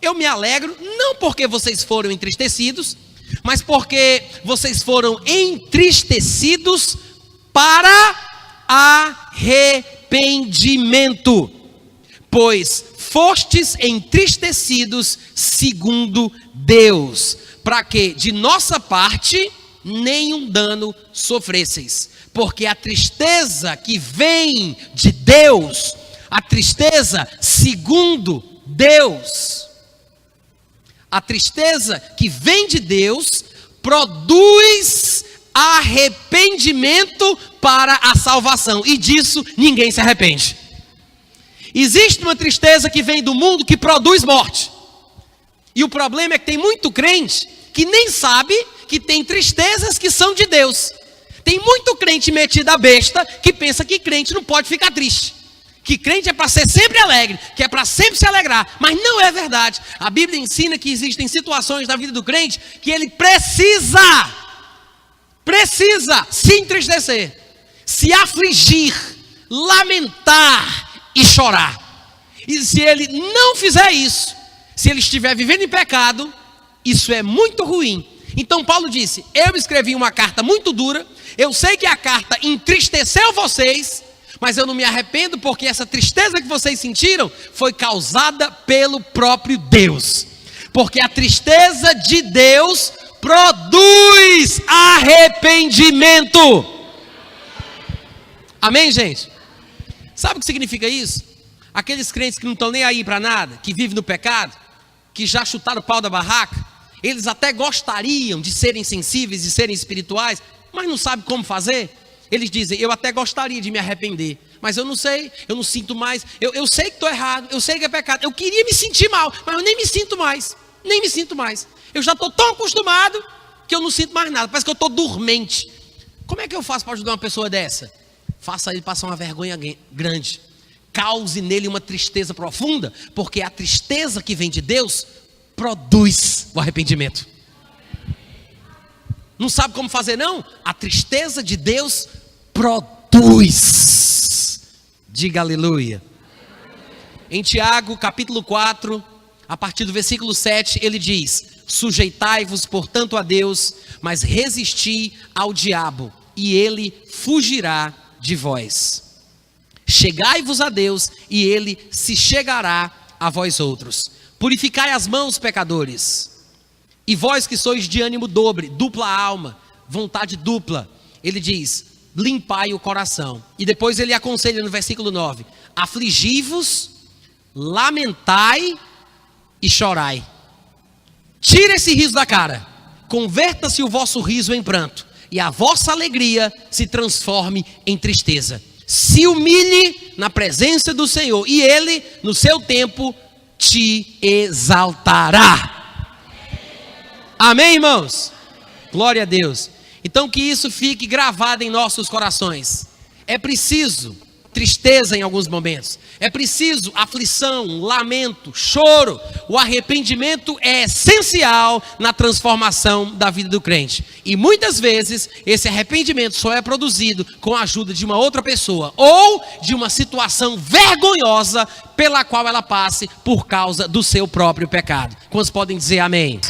eu me alegro não porque vocês foram entristecidos, mas porque vocês foram entristecidos para arrependimento, pois fostes entristecidos segundo Deus, para que de nossa parte nenhum dano sofresseis, porque a tristeza que vem de Deus, a tristeza segundo Deus, a tristeza que vem de Deus produz arrependimento para a salvação, e disso ninguém se arrepende. Existe uma tristeza que vem do mundo que produz morte, e o problema é que tem muito crente que nem sabe que tem tristezas que são de Deus. Tem muito crente metido a besta que pensa que crente não pode ficar triste, que crente é para ser sempre alegre, que é para sempre se alegrar, mas não é verdade. A Bíblia ensina que existem situações na vida do crente que ele precisa se entristecer, se afligir, lamentar e chorar. E se ele não fizer isso, se ele estiver vivendo em pecado, isso é muito ruim. Então Paulo disse, eu escrevi uma carta muito dura, eu sei que a carta entristeceu vocês, mas eu não me arrependo, porque essa tristeza que vocês sentiram foi causada pelo próprio Deus. Porque a tristeza de Deus produz arrependimento. Amém, gente? Sabe o que significa isso? Aqueles crentes que não estão nem aí para nada, que vivem no pecado, que já chutaram o pau da barraca, eles até gostariam de serem sensíveis, de serem espirituais, mas não sabem como fazer. Eles dizem, eu até gostaria de me arrepender, mas eu não sei, eu não sinto mais, eu sei que estou errado, eu sei que é pecado, eu queria me sentir mal, mas eu nem me sinto mais, eu já estou tão acostumado que eu não sinto mais nada, parece que eu estou dormente. Como é que eu faço para ajudar uma pessoa dessa? Faça ele passar uma vergonha grande, cause nele uma tristeza profunda, porque a tristeza que vem de Deus produz o arrependimento. Não sabe como fazer não? A tristeza de Deus produz. Diga aleluia. Em Tiago, capítulo 4, a partir do versículo 7, ele diz: sujeitai-vos, portanto, a Deus, mas resisti ao diabo, e ele fugirá de vós. Chegai-vos a Deus, e ele se chegará a vós outros. Purificai as mãos, pecadores. E vós que sois de ânimo dobre, dupla alma, vontade dupla, ele diz: limpai o coração. E depois ele aconselha no versículo 9: afligi-vos, lamentai e chorai. Tira esse riso da cara, converta-se o vosso riso em pranto, e a vossa alegria se transforme em tristeza. Se humilhe na presença do Senhor, e Ele, no seu tempo, te exaltará. Amém, irmãos? Glória a Deus. Então que isso fique gravado em nossos corações. É preciso tristeza em alguns momentos, é preciso aflição, lamento, choro. O arrependimento é essencial na transformação da vida do crente. E muitas vezes esse arrependimento só é produzido com a ajuda de uma outra pessoa, ou de uma situação vergonhosa pela qual ela passe por causa do seu próprio pecado. Quantos podem dizer amém?